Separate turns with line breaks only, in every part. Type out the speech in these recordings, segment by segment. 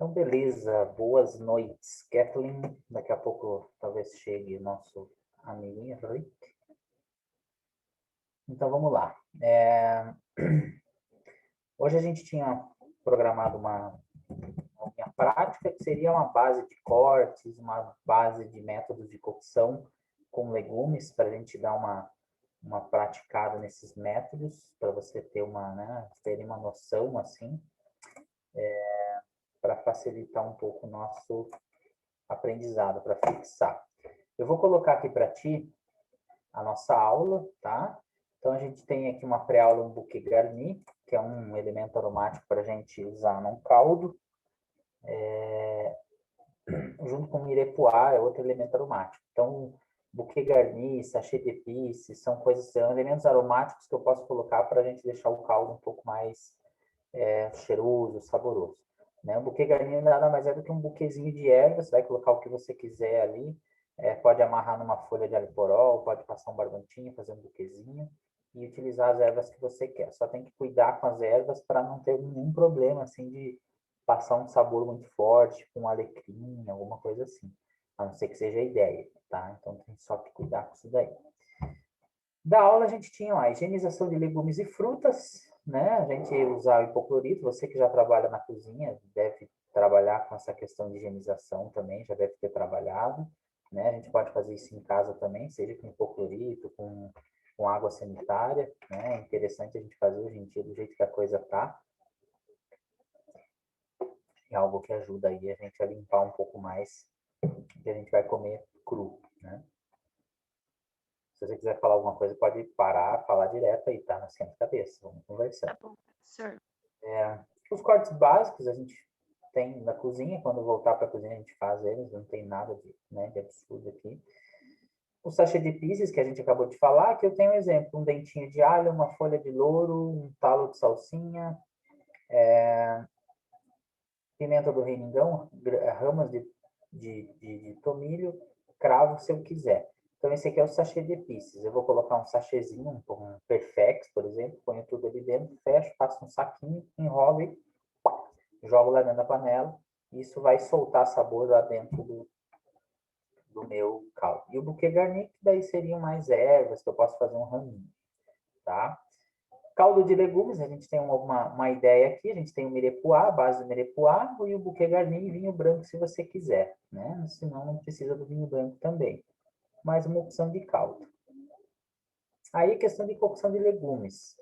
Então, beleza. Boas noites, Kathleen. Daqui a pouco talvez chegue o nosso amiguinho, Rick. Então, vamos lá. Hoje a gente tinha programado uma linha prática, que seria uma base de cortes, uma base de métodos de cocção com legumes, para a gente dar uma praticada nesses métodos, para você ter ter uma noção, assim, para facilitar um pouco o nosso aprendizado, para fixar. Eu vou colocar aqui para ti a nossa aula, tá? Então, a gente tem aqui uma pré-aula, um bouquet garni, que é um elemento aromático para a gente usar num caldo. Junto com mirepoix, é outro elemento aromático. Então, bouquet garni, sachê de pisse, são elementos aromáticos que eu posso colocar para a gente deixar o caldo um pouco mais cheiroso, saboroso. Né? O bouquet garni nada mais é do que um buquezinho de ervas, você vai colocar o que você quiser ali, pode amarrar numa folha de alho poró, pode passar um barbantinho, fazer um buquezinho e utilizar as ervas que você quer. Só tem que cuidar com as ervas para não ter nenhum problema assim de passar um sabor muito forte com alecrim, alguma coisa assim. A não ser que seja a ideia, tá? Então tem só que cuidar com isso daí. Da aula a gente tinha a higienização de legumes e frutas, né? A gente usar o hipoclorito, você que já trabalha na cozinha deve trabalhar com essa questão de higienização também, já deve ter trabalhado, né? A gente pode fazer isso em casa também, seja com hipoclorito, com água sanitária, né? É interessante a gente fazer hoje em dia do jeito que a coisa tá. É algo que ajuda aí a gente a limpar um pouco mais que a gente vai comer cru, né? Se você quiser falar alguma coisa, pode parar, falar direto aí, tá? Não esquenta a cabeça, vamos conversar.
Tá bom, professor.
Os cortes básicos a gente tem na cozinha, quando voltar para a cozinha a gente faz eles, não tem nada de absurdo aqui. O sachê de pieces, que a gente acabou de falar, que eu tenho um exemplo, um dentinho de alho, uma folha de louro, um talo de salsinha, pimenta do reiningão, ramas de tomilho, cravo, se eu quiser. Então, esse aqui é o sachê de pieces. Eu vou colocar um sachêzinho, um Perfex, por exemplo, ponho tudo ali dentro, fecho, faço um saquinho, enrolo e jogo lá dentro da panela. Isso vai soltar sabor lá dentro do meu caldo. E o bouquet garni, que daí seriam mais ervas, que eu posso fazer um raminho, tá? Caldo de legumes, a gente tem uma ideia aqui, a gente tem o mirepoix, a base do mirepoix, e o bouquet garni e vinho branco, se você quiser, né? Senão não precisa do vinho branco também. Mais uma opção de caldo. Aí, questão de cocção de legumes.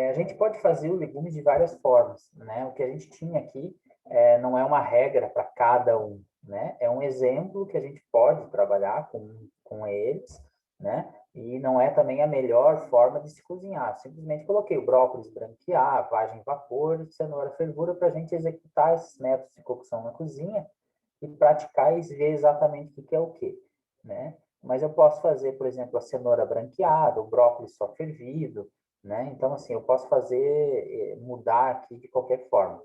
A gente pode fazer o legume de várias formas, né? O que a gente tinha aqui não é uma regra para cada um, né? É um exemplo que a gente pode trabalhar com eles, né? E não é também a melhor forma de se cozinhar. Simplesmente coloquei o brócolis branquear, vagem vapor, cenoura fervura para a gente executar esses métodos de cocção na cozinha e praticar e ver exatamente o que é o que, né? Mas eu posso fazer, por exemplo, a cenoura branqueada, o brócolis só fervido, né? Então, assim, eu posso fazer, mudar aqui de qualquer forma.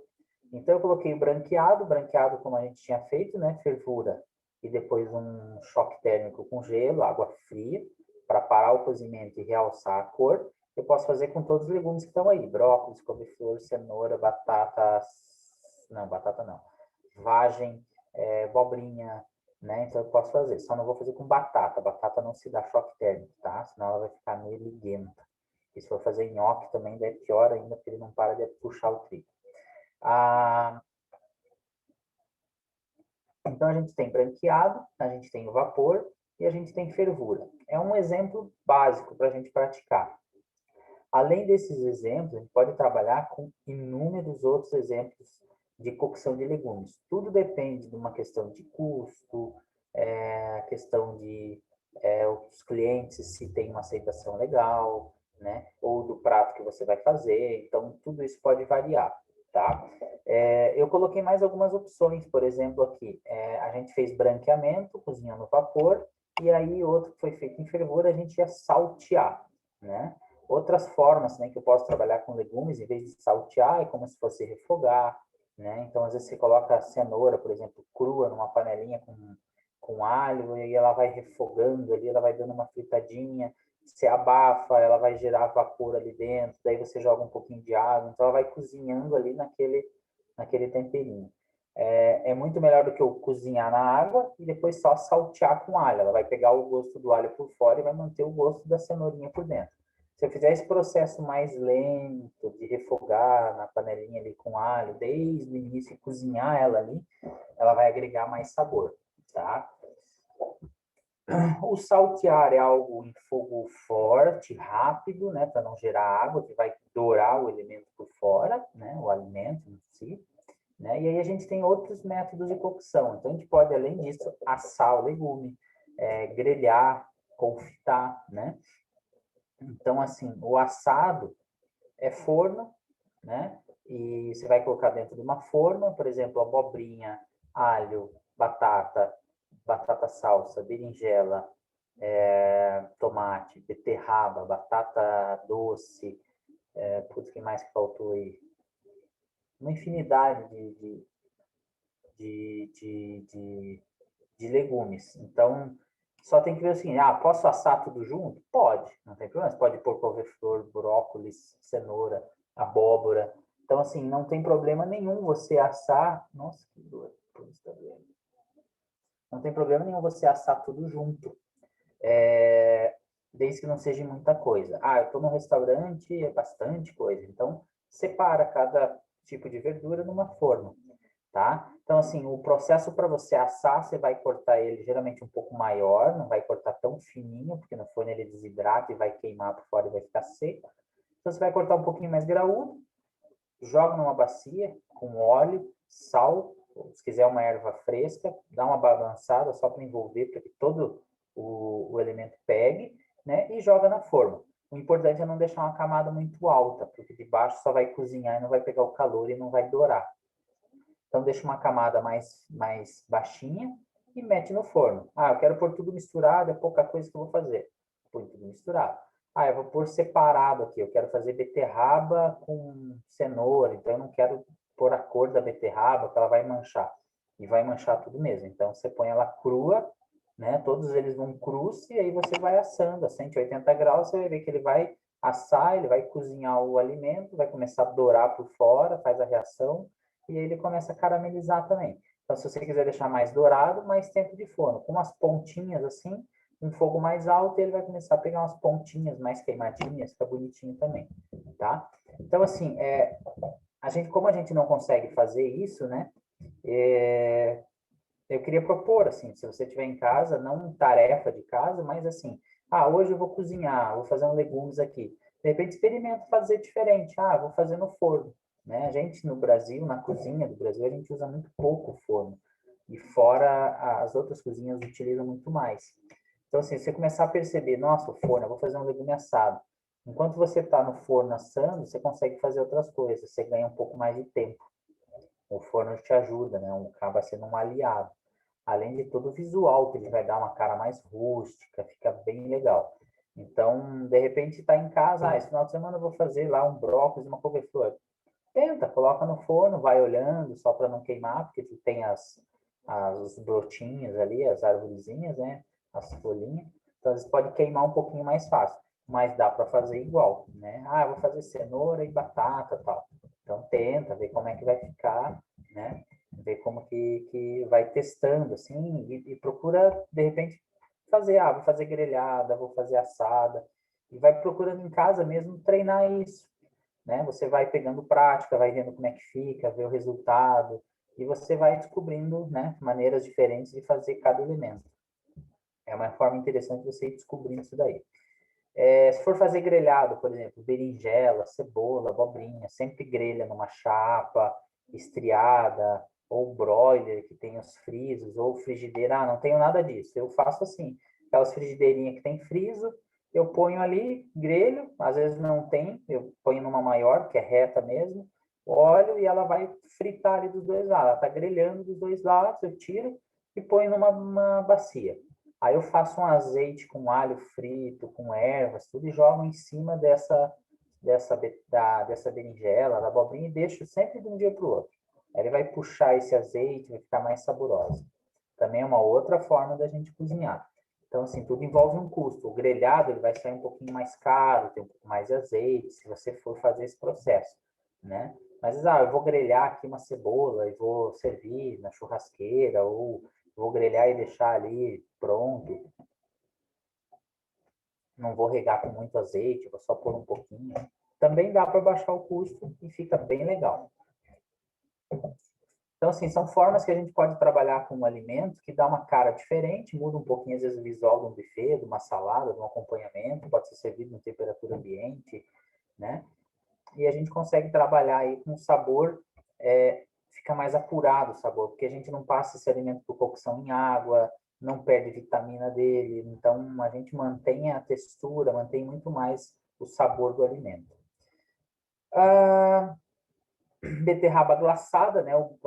Então, eu coloquei o branqueado como a gente tinha feito, né? Fervura e depois um choque térmico com gelo, água fria, para parar o cozimento e realçar a cor. Eu posso fazer com todos os legumes que estão aí, brócolis, couve-flor, cenoura, batata não, vagem, abobrinha, né? Então eu posso fazer. Só não vou fazer com batata. Batata não se dá choque térmico, tá? Senão ela vai ficar meio liguenta. E se for fazer nhoque também, daí é pior ainda, porque ele não para de puxar o trigo. Então a gente tem branqueado, a gente tem o vapor e a gente tem fervura. É um exemplo básico para a gente praticar. Além desses exemplos, a gente pode trabalhar com inúmeros outros exemplos de cocção de legumes. Tudo depende de uma questão de custo, questão de os clientes se tem uma aceitação legal, né? Ou do prato que você vai fazer. Então, tudo isso pode variar, tá? Eu coloquei mais algumas opções, por exemplo, aqui. A gente fez branqueamento, cozinhando no vapor, e aí outro que foi feito em fervura, a gente ia saltear, né? Outras formas, né, que eu posso trabalhar com legumes, em vez de saltear, é como se fosse refogar, né? Então, às vezes você coloca a cenoura, por exemplo, crua numa panelinha com alho, e aí ela vai refogando ali, ela vai dando uma fritadinha, você abafa, ela vai gerar vapor ali dentro, daí você joga um pouquinho de água, então ela vai cozinhando ali naquele temperinho. É muito melhor do que eu cozinhar na água e depois só saltear com alho. Ela vai pegar o gosto do alho por fora e vai manter o gosto da cenourinha por dentro. Se eu fizer esse processo mais lento, de refogar na panelinha ali com alho, desde o início e cozinhar ela ali, ela vai agregar mais sabor, tá? O saltear é algo em fogo forte, rápido, né, para não gerar água, que vai dourar o elemento por fora, né, o alimento em si. Né? E aí a gente tem outros métodos de cocção. Então, a gente pode, além disso, assar o legume, grelhar, confitar, né? Então, assim, o assado é forno, né? E você vai colocar dentro de uma forma, por exemplo, abobrinha, alho, batata salsa, berinjela, tomate, beterraba, batata doce, putz, que mais que faltou aí? Uma infinidade de legumes. Então, só tem que ver assim, posso assar tudo junto? Pode, não tem problema. Você pode pôr couve-flor, brócolis, cenoura, abóbora. Então, assim, não tem problema nenhum você assar. Nossa, que dor. Não tem problema nenhum você assar tudo junto. Desde que não seja muita coisa. Eu estou num restaurante, é bastante coisa. Então, separa cada tipo de verdura numa forma. Tá? Então, assim, o processo para você assar, você vai cortar ele geralmente um pouco maior, não vai cortar tão fininho, porque no forno ele desidrata e vai queimar por fora e vai ficar seco. Então, você vai cortar um pouquinho mais graúdo, joga numa bacia com óleo, sal, se quiser uma erva fresca, dá uma balançada só para envolver, para que todo o elemento pegue, né? E joga na forma. O importante é não deixar uma camada muito alta, porque de baixo só vai cozinhar e não vai pegar o calor e não vai dourar. Então, deixa uma camada mais baixinha e mete no forno. Eu quero pôr tudo misturado, é pouca coisa que eu vou fazer. Põe tudo misturado. Eu vou pôr separado aqui. Eu quero fazer beterraba com cenoura, então eu não quero pôr a cor da beterraba, que ela vai manchar. E vai manchar tudo mesmo. Então, você põe ela crua, né? Todos eles vão crus e aí você vai assando a 180 graus. Você vai ver que ele vai assar, ele vai cozinhar o alimento, vai começar a dourar por fora, faz a reação e ele começa a caramelizar também. Então, se você quiser deixar mais dourado, mais tempo de forno. Com umas pontinhas assim, um fogo mais alto, ele vai começar a pegar umas pontinhas mais queimadinhas, fica bonitinho também, tá? Então, assim, como a gente não consegue fazer isso, né? Eu queria propor, assim, se você estiver em casa, não tarefa de casa, mas assim, hoje eu vou cozinhar, vou fazer um legumes aqui. De repente, experimento fazer diferente. Vou fazer no forno, né? A gente, no Brasil, na cozinha do Brasil, a gente usa muito pouco o forno. E fora, as outras cozinhas utilizam muito mais. Então, assim, você começar a perceber, nossa, o forno, eu vou fazer um legume assado. Enquanto você está no forno assando, você consegue fazer outras coisas, você ganha um pouco mais de tempo. O forno te ajuda, né? Acaba sendo um aliado. Além de todo o visual, que ele vai dar uma cara mais rústica, fica bem legal. Então, de repente, está em casa, esse final de semana eu vou fazer lá um brócolis, uma couve-flor. Tenta, coloca no forno, vai olhando, só para não queimar, porque tu tem os brotinhos ali, as arvorezinhas, né? As folhinhas. Então, às vezes pode queimar um pouquinho mais fácil, mas dá para fazer igual, né? Eu vou fazer cenoura e batata tal. Então, tenta, ver como é que vai ficar, né? Ver como que vai testando, assim, e procura, de repente, fazer, vou fazer grelhada, vou fazer assada, e vai procurando em casa mesmo treinar isso, né? Você vai pegando prática, vai vendo como é que fica, vê o resultado, e você vai descobrindo, né, maneiras diferentes de fazer cada elemento. É uma forma interessante de você ir descobrindo isso daí. Se for fazer grelhado, por exemplo, berinjela, cebola, abobrinha, sempre grelha numa chapa estriada, ou broiler, que tem os frisos, ou frigideira. Não tenho nada disso. Eu faço assim, aquelas frigideirinhas que tem friso, eu ponho ali, grelho, às vezes não tem, eu ponho numa maior, que é reta mesmo, óleo e ela vai fritar ali dos dois lados. Ela está grelhando dos dois lados, eu tiro e ponho numa bacia. Aí eu faço um azeite com alho frito, com ervas, tudo, e jogo em cima dessa berinjela, da abobrinha, e deixo sempre de um dia para o outro. Aí ele vai puxar esse azeite, vai ficar mais saboroso. Também é uma outra forma da gente cozinhar. Então, assim, tudo envolve um custo. O grelhado, ele vai sair um pouquinho mais caro, tem um pouco mais de azeite, se você for fazer esse processo, né? Mas, eu vou grelhar aqui uma cebola e vou servir na churrasqueira, ou vou grelhar e deixar ali pronto. Não vou regar com muito azeite, vou só pôr um pouquinho. Também dá para baixar o custo e fica bem legal. Então, assim, são formas que a gente pode trabalhar com um alimento que dá uma cara diferente, muda um pouquinho, às vezes, o visual de um buffet, de uma salada, de um acompanhamento, pode ser servido em temperatura ambiente, né? E a gente consegue trabalhar aí com um sabor, fica mais apurado o sabor, porque a gente não passa esse alimento por cocção em água, não perde vitamina dele, então a gente mantém a textura, mantém muito mais o sabor do alimento. Beterraba glaçada, né? O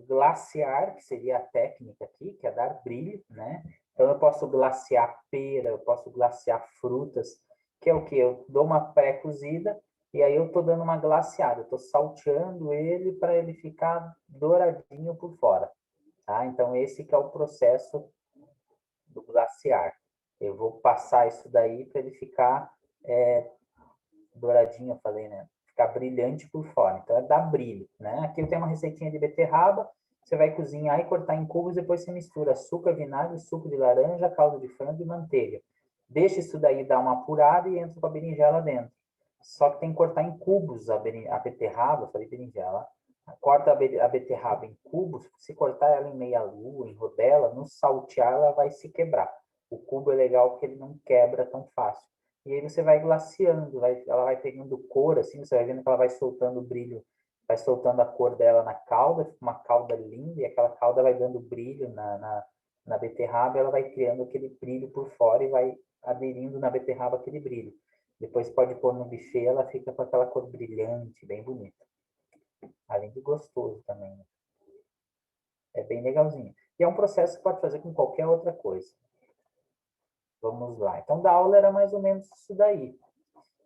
glaciar, que seria a técnica aqui, que é dar brilho, né? Então eu posso glaciar pera, eu posso glaciar frutas, que é o que? Eu dou uma pré-cozida e aí eu tô dando uma glaciada, eu tô salteando ele para ele ficar douradinho por fora, tá? Então esse que é o processo do glaciar. Eu vou passar isso daí para ele ficar douradinho, eu falei, né? Ficar brilhante por fora. Então, é dar brilho, né? Aqui eu tenho uma receitinha de beterraba. Você vai cozinhar e cortar em cubos, depois você mistura açúcar, vinagre, suco de laranja, caldo de frango e manteiga. Deixa isso daí dar uma apurada e entra com a berinjela dentro. Só que tem que cortar em cubos a beterraba, eu falei berinjela. Corta a beterraba em cubos, se cortar ela em meia lua, em rodela, no saltear ela vai se quebrar. O cubo é legal porque ele não quebra tão fácil. E aí você vai glaciando, ela vai pegando cor, assim, você vai vendo que ela vai soltando o brilho, vai soltando a cor dela na calda, fica uma calda linda, e aquela calda vai dando brilho na beterraba, ela vai criando aquele brilho por fora e vai aderindo na beterraba aquele brilho. Depois pode pôr no buffet, ela fica com aquela cor brilhante, bem bonita. Além de gostoso também, né? É bem legalzinho. E é um processo que pode fazer com qualquer outra coisa. Vamos lá. Então, da aula era mais ou menos isso daí.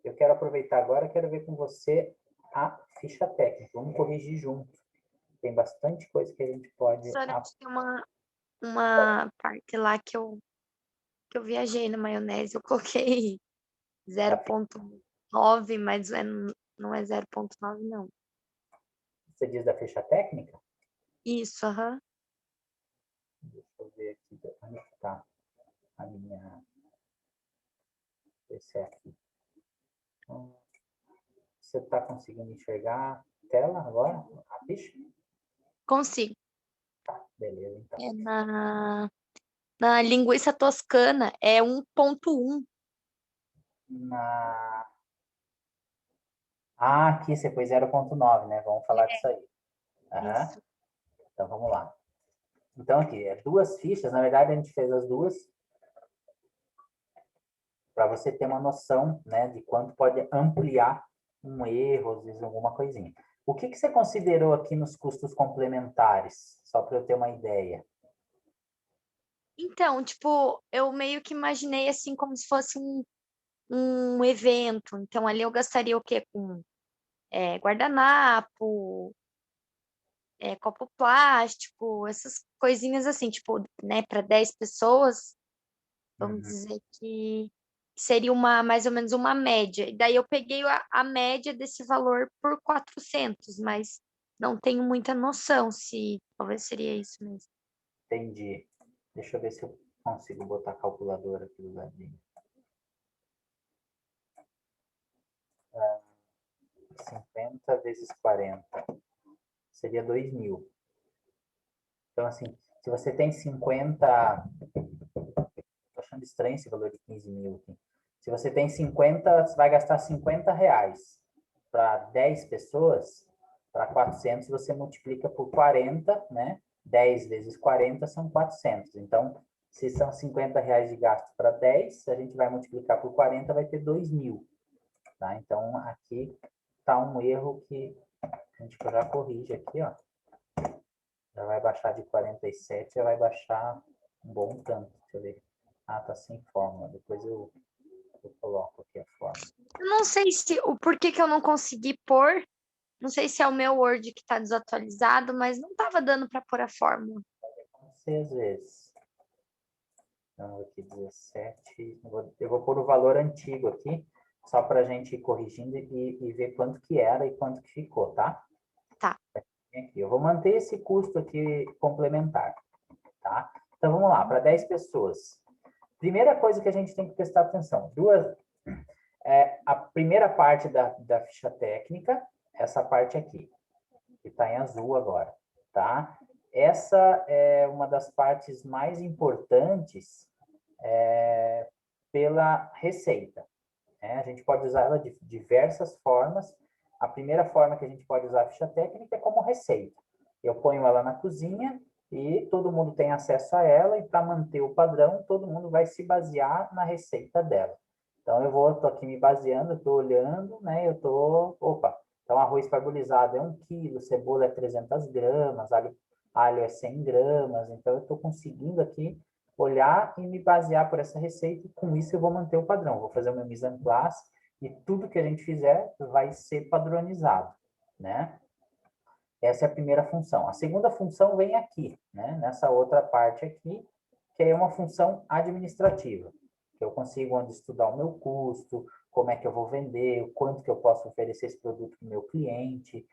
Eu quero aproveitar agora, quero ver com você a ficha técnica. Vamos corrigir junto. Tem bastante coisa que a gente pode...
Professora, tinha uma parte lá que eu viajei na maionese, eu coloquei 0,9, mas não é 0,9 não.
Você diz da ficha técnica?
Isso, aham.
Deixa eu ver aqui. Onde está a minha... Esse é aqui. Você está conseguindo enxergar a tela agora? A ficha?
Consigo.
Beleza, então.
É na linguiça toscana, é 1,1.
Na... aqui você pôs 0,9, né? Vamos falar disso aí. Aham.
Isso.
Então, vamos lá. Então, aqui, duas fichas. Na verdade, a gente fez as duas para você ter uma noção, né, de quanto pode ampliar um erro, às vezes alguma coisinha. O que você considerou aqui nos custos complementares? Só para eu ter uma ideia.
Então, tipo, eu meio que imaginei assim como se fosse um evento. Então, ali eu gastaria o quê? Com guardanapo, copo plástico, essas coisinhas assim, tipo, né, para 10 pessoas, vamos
Uhum.
dizer que seria mais ou menos uma média. E daí eu peguei a média desse valor por 400, mas não tenho muita noção se talvez seria isso mesmo.
Entendi. Deixa eu ver se eu consigo botar a calculadora aqui do ladinho. 50 vezes 40 seria 2.000. Então, assim, se você tem 50... Estou achando estranho esse valor de 15.000 aqui. Se você tem 50, você vai gastar R$ 50 para 10 pessoas, para 400 você multiplica por 40, né? 10 vezes 40 são 400. Então, se são R$ 50 de gasto para 10, a gente vai multiplicar por 40, vai ter 2.000. Tá? Então, aqui está um erro que a gente já corrige aqui, ó. Já vai baixar de 47, já vai baixar um bom tanto. Deixa eu ver. Tá sem fórmula. Depois eu coloco aqui a fórmula.
Eu não sei se o porquê que eu não consegui pôr, não sei se é o meu Word que está desatualizado, mas não estava dando para pôr a fórmula.
6 vezes. Então, aqui 17. Eu vou pôr o valor antigo aqui, só para a gente ir corrigindo e ver quanto que era e quanto que ficou, tá? aqui. Eu vou manter esse custo aqui complementar, tá? Então, vamos lá, para 10 pessoas. Primeira coisa que a gente tem que prestar atenção. A primeira parte da ficha técnica, essa parte aqui, que está em azul agora, tá? Essa é uma das partes mais importantes pela receita, né? A gente pode usar ela de diversas formas. A primeira forma que a gente pode usar a ficha técnica é como receita. Eu ponho ela na cozinha e todo mundo tem acesso a ela, e para manter o padrão, todo mundo vai se basear na receita dela. Então, tô aqui me baseando, estou olhando, né? Opa, então arroz parbolizado é 1 quilo, cebola é 300 gramas, alho é 100 gramas, então eu estou conseguindo aqui olhar e me basear por essa receita, e com isso eu vou manter o padrão. Vou fazer o meu mise en place e tudo que a gente fizer vai ser padronizado, né? Essa é a primeira função. A segunda função vem aqui, né? Nessa outra parte aqui, que é uma função administrativa. Que eu consigo onde estudar o meu custo, como é que eu vou vender, o quanto que eu posso oferecer esse produto para o meu cliente,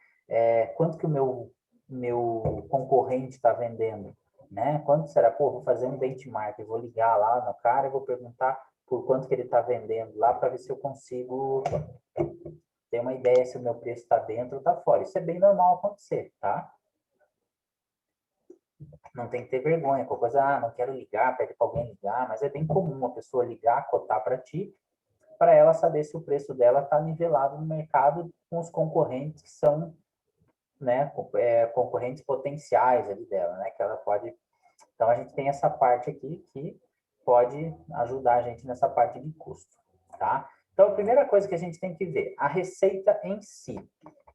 quanto que o meu concorrente está vendendo, né? Quanto será? Pô, vou fazer um benchmark, eu vou ligar lá no cara e vou perguntar por quanto que ele está vendendo lá para ver se eu consigo ter uma ideia se o meu preço está dentro ou está fora. Isso é bem normal acontecer, tá? Não tem que ter vergonha, qualquer coisa, não quero ligar, pede para alguém ligar, mas é bem comum a pessoa ligar, cotar para ti, para ela saber se o preço dela está nivelado no mercado com os concorrentes que são, né, concorrentes potenciais ali dela, né, que ela pode... Então, a gente tem essa parte aqui que pode ajudar a gente nessa parte de custo, tá? Então, a primeira coisa que a gente tem que ver, a receita em si,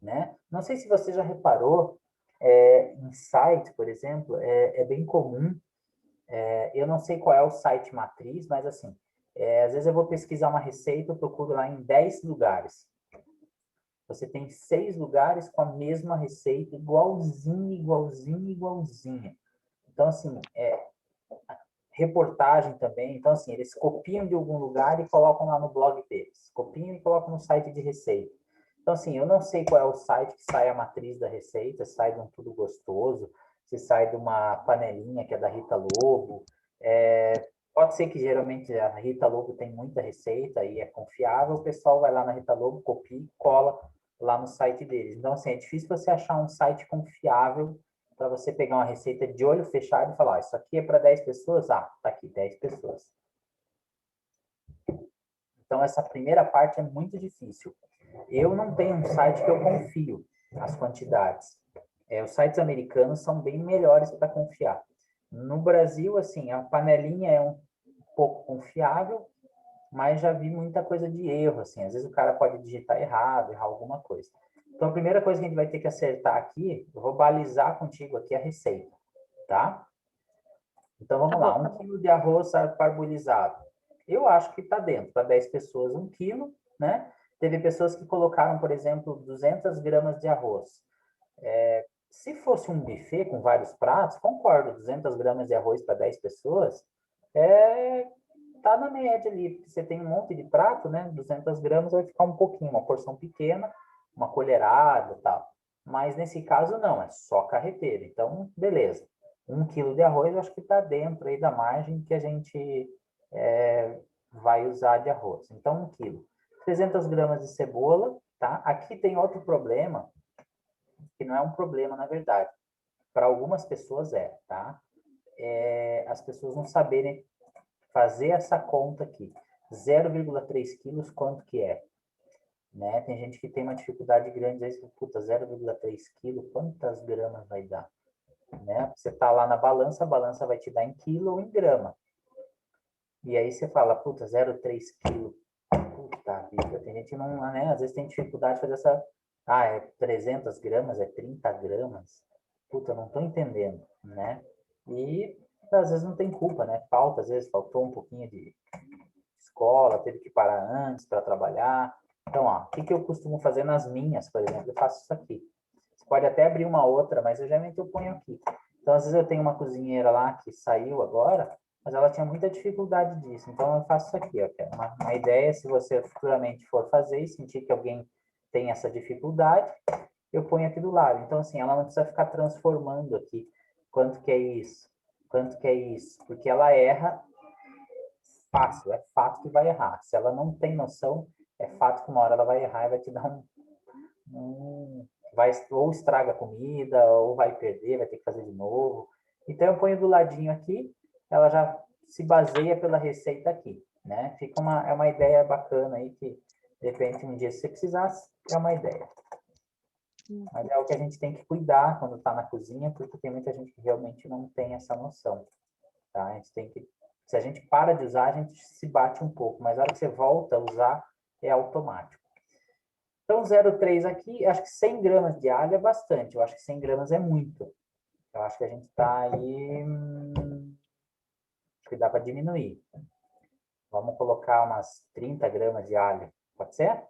né? Não sei se você já reparou, em site, por exemplo, é bem comum, eu não sei qual é o site matriz, mas assim, às vezes eu vou pesquisar uma receita, eu procuro lá em 10 lugares. Você tem 6 lugares com a mesma receita, igualzinha, igualzinha, igualzinha. Então, assim, reportagem também. Então, assim, eles copiam de algum lugar e colocam lá no blog deles. Copiam e colocam no site de receita. Então, assim, eu não sei qual é o site que sai a matriz da receita, se sai de um Tudo Gostoso, se sai de uma panelinha que é da Rita Lobo. Pode ser que geralmente a Rita Lobo tem muita receita e é confiável, o pessoal vai lá na Rita Lobo, copia e cola lá no site deles. Então, assim, é difícil você achar um site confiável para você pegar uma receita de olho fechado e falar, isso aqui é para 10 pessoas? Ah, tá aqui, 10 pessoas. Então, essa primeira parte é muito difícil. Eu não tenho um site que eu confio as quantidades. Os sites americanos são bem melhores para confiar. No Brasil, assim, a panelinha é um pouco confiável, mas já vi muita coisa de erro, assim. Às vezes o cara pode digitar errado, errar alguma coisa. Então, a primeira coisa que a gente vai ter que acertar aqui, eu vou balizar contigo aqui a receita, tá? Então, vamos lá. 1 quilo de arroz parbolizado. Eu acho que está dentro. Para 10 pessoas, 1 quilo, né? Teve pessoas que colocaram, por exemplo, 200 gramas de arroz. Se fosse um buffet com vários pratos, concordo, 200 gramas de arroz para 10 pessoas, tá na média ali, porque você tem um monte de prato, né? 200 gramas vai ficar um pouquinho, uma porção pequena, uma colherada e tal. Mas nesse caso não, é só carreteiro. Então, beleza. 1 quilo de arroz, eu acho que está dentro aí da margem que a gente vai usar de arroz. Então, 1 quilo. 300 gramas de cebola, tá? Aqui tem outro problema, que não é um problema, na verdade. Para algumas pessoas tá? As pessoas não saberem fazer essa conta aqui. 0,3 quilos, quanto que é? Né? Tem gente que tem uma dificuldade grande, aí, puta, 0,3 quilos, quantas gramas vai dar? Né? Você tá lá na balança, a balança vai te dar em quilo ou em grama. E aí você fala, puta, 0,3 quilos. Puta vida, tem gente que não, né? Às vezes tem dificuldade de fazer essa... Ah, é 300 gramas, é 30 gramas. Puta, não tô entendendo, né? E às vezes não tem culpa, né? Falta, às vezes faltou um pouquinho de escola, teve que parar antes para trabalhar. Então, ó, o que eu costumo fazer nas minhas, por exemplo? Eu faço isso aqui. Você pode até abrir uma outra, mas eu geralmente eu ponho aqui. Então, às vezes eu tenho uma cozinheira lá que saiu agora, mas ela tinha muita dificuldade disso. Então, eu faço isso aqui, ó. Uma ideia, se você futuramente for fazer e sentir que alguém tem essa dificuldade, eu ponho aqui do lado. Então, assim, ela não precisa ficar transformando aqui quanto que é isso, quanto que é isso, porque ela erra fácil, é fato que vai errar. Se ela não tem noção, é fato que uma hora ela vai errar e vai te dar vai, ou estraga a comida, ou vai perder, vai ter que fazer de novo. Então, eu ponho do ladinho aqui, ela já se baseia pela receita aqui, né? É uma ideia bacana aí que, de repente, um dia, se você precisar, é uma ideia. Mas é o que a gente tem que cuidar quando está na cozinha, porque tem muita gente que realmente não tem essa noção, tá? A gente tem que, se a gente para de usar, a gente se bate um pouco, mas a hora que você volta a usar, é automático. Então, 0,3 aqui, acho que 100 gramas de alho é bastante, eu acho que 100 gramas é muito. Eu acho que a gente está aí, acho que dá para diminuir. Vamos colocar umas 30 gramas de alho, pode ser?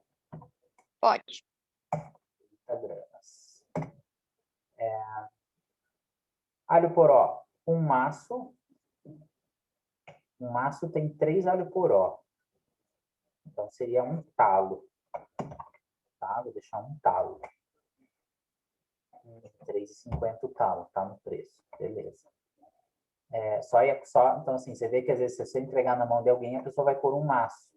Pode.
30 gramas. Alho poró, um maço. Um maço tem 3 alho poró. Então, seria um talo. Tá? Vou deixar um talo. 3,50 o talo, tá no preço. Beleza. Então, assim, você vê que às vezes se você entregar na mão de alguém, a pessoa vai pôr um maço.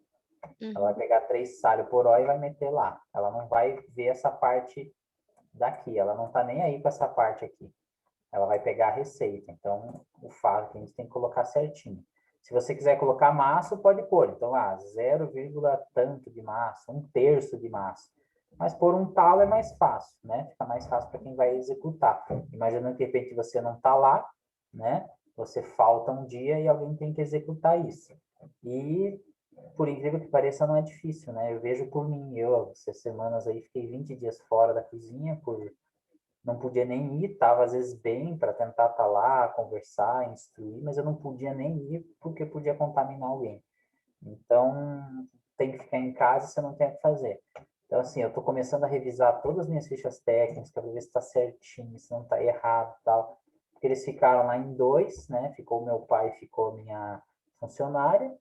Ela vai pegar 3 alho poró e vai meter lá. Ela não vai ver essa parte daqui. Ela não tá nem aí com essa parte aqui. Ela vai pegar a receita. Então, o fato que a gente tem que colocar certinho. Se você quiser colocar maço, pode pôr. Então, 0, tanto de maço, 1/3 de maço. Mas pôr um talo é mais fácil, né? Fica mais fácil para quem vai executar. Imaginando que de repente você não está lá, né? Você falta um dia e alguém tem que executar isso. E, por incrível que pareça, não é difícil, né? Eu vejo por mim. Eu, essas semanas aí, fiquei 20 dias fora da cozinha por não podia nem ir, estava às vezes bem para tentar estar lá, conversar, instruir, mas eu não podia nem ir porque podia contaminar alguém. Então, tem que ficar em casa, você não tem o que fazer. Então, assim, eu estou começando a revisar todas as minhas fichas técnicas para ver se está certinho, se não está errado e tal. Porque eles ficaram lá em 2, né? Ficou meu pai, ficou minha funcionária.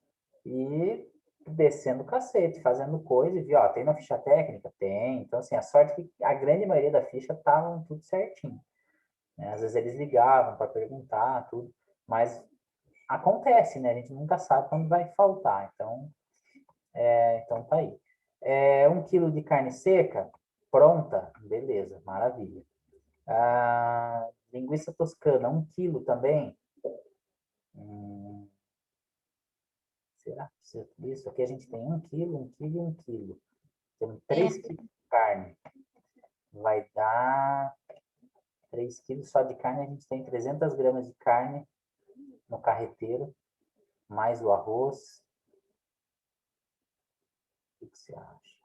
E descendo o cacete, fazendo coisa, e vi, ó, tem uma ficha técnica? Tem. Então, assim, a sorte é que a grande maioria da ficha estavam tudo certinho. Né? Às vezes eles ligavam para perguntar, tudo, mas acontece, né? A gente nunca sabe quando vai faltar. Então tá aí. 1 quilo de carne seca, pronta? Beleza, maravilha. Linguiça toscana, 1 quilo também? Será que precisa disso? Aqui a gente tem 1 quilo, 1 quilo e 1 quilo. Temos 3 quilos de carne. Vai dar 3 quilos só de carne. A gente tem 300 gramas de carne no carreteiro, mais o arroz. O que você acha?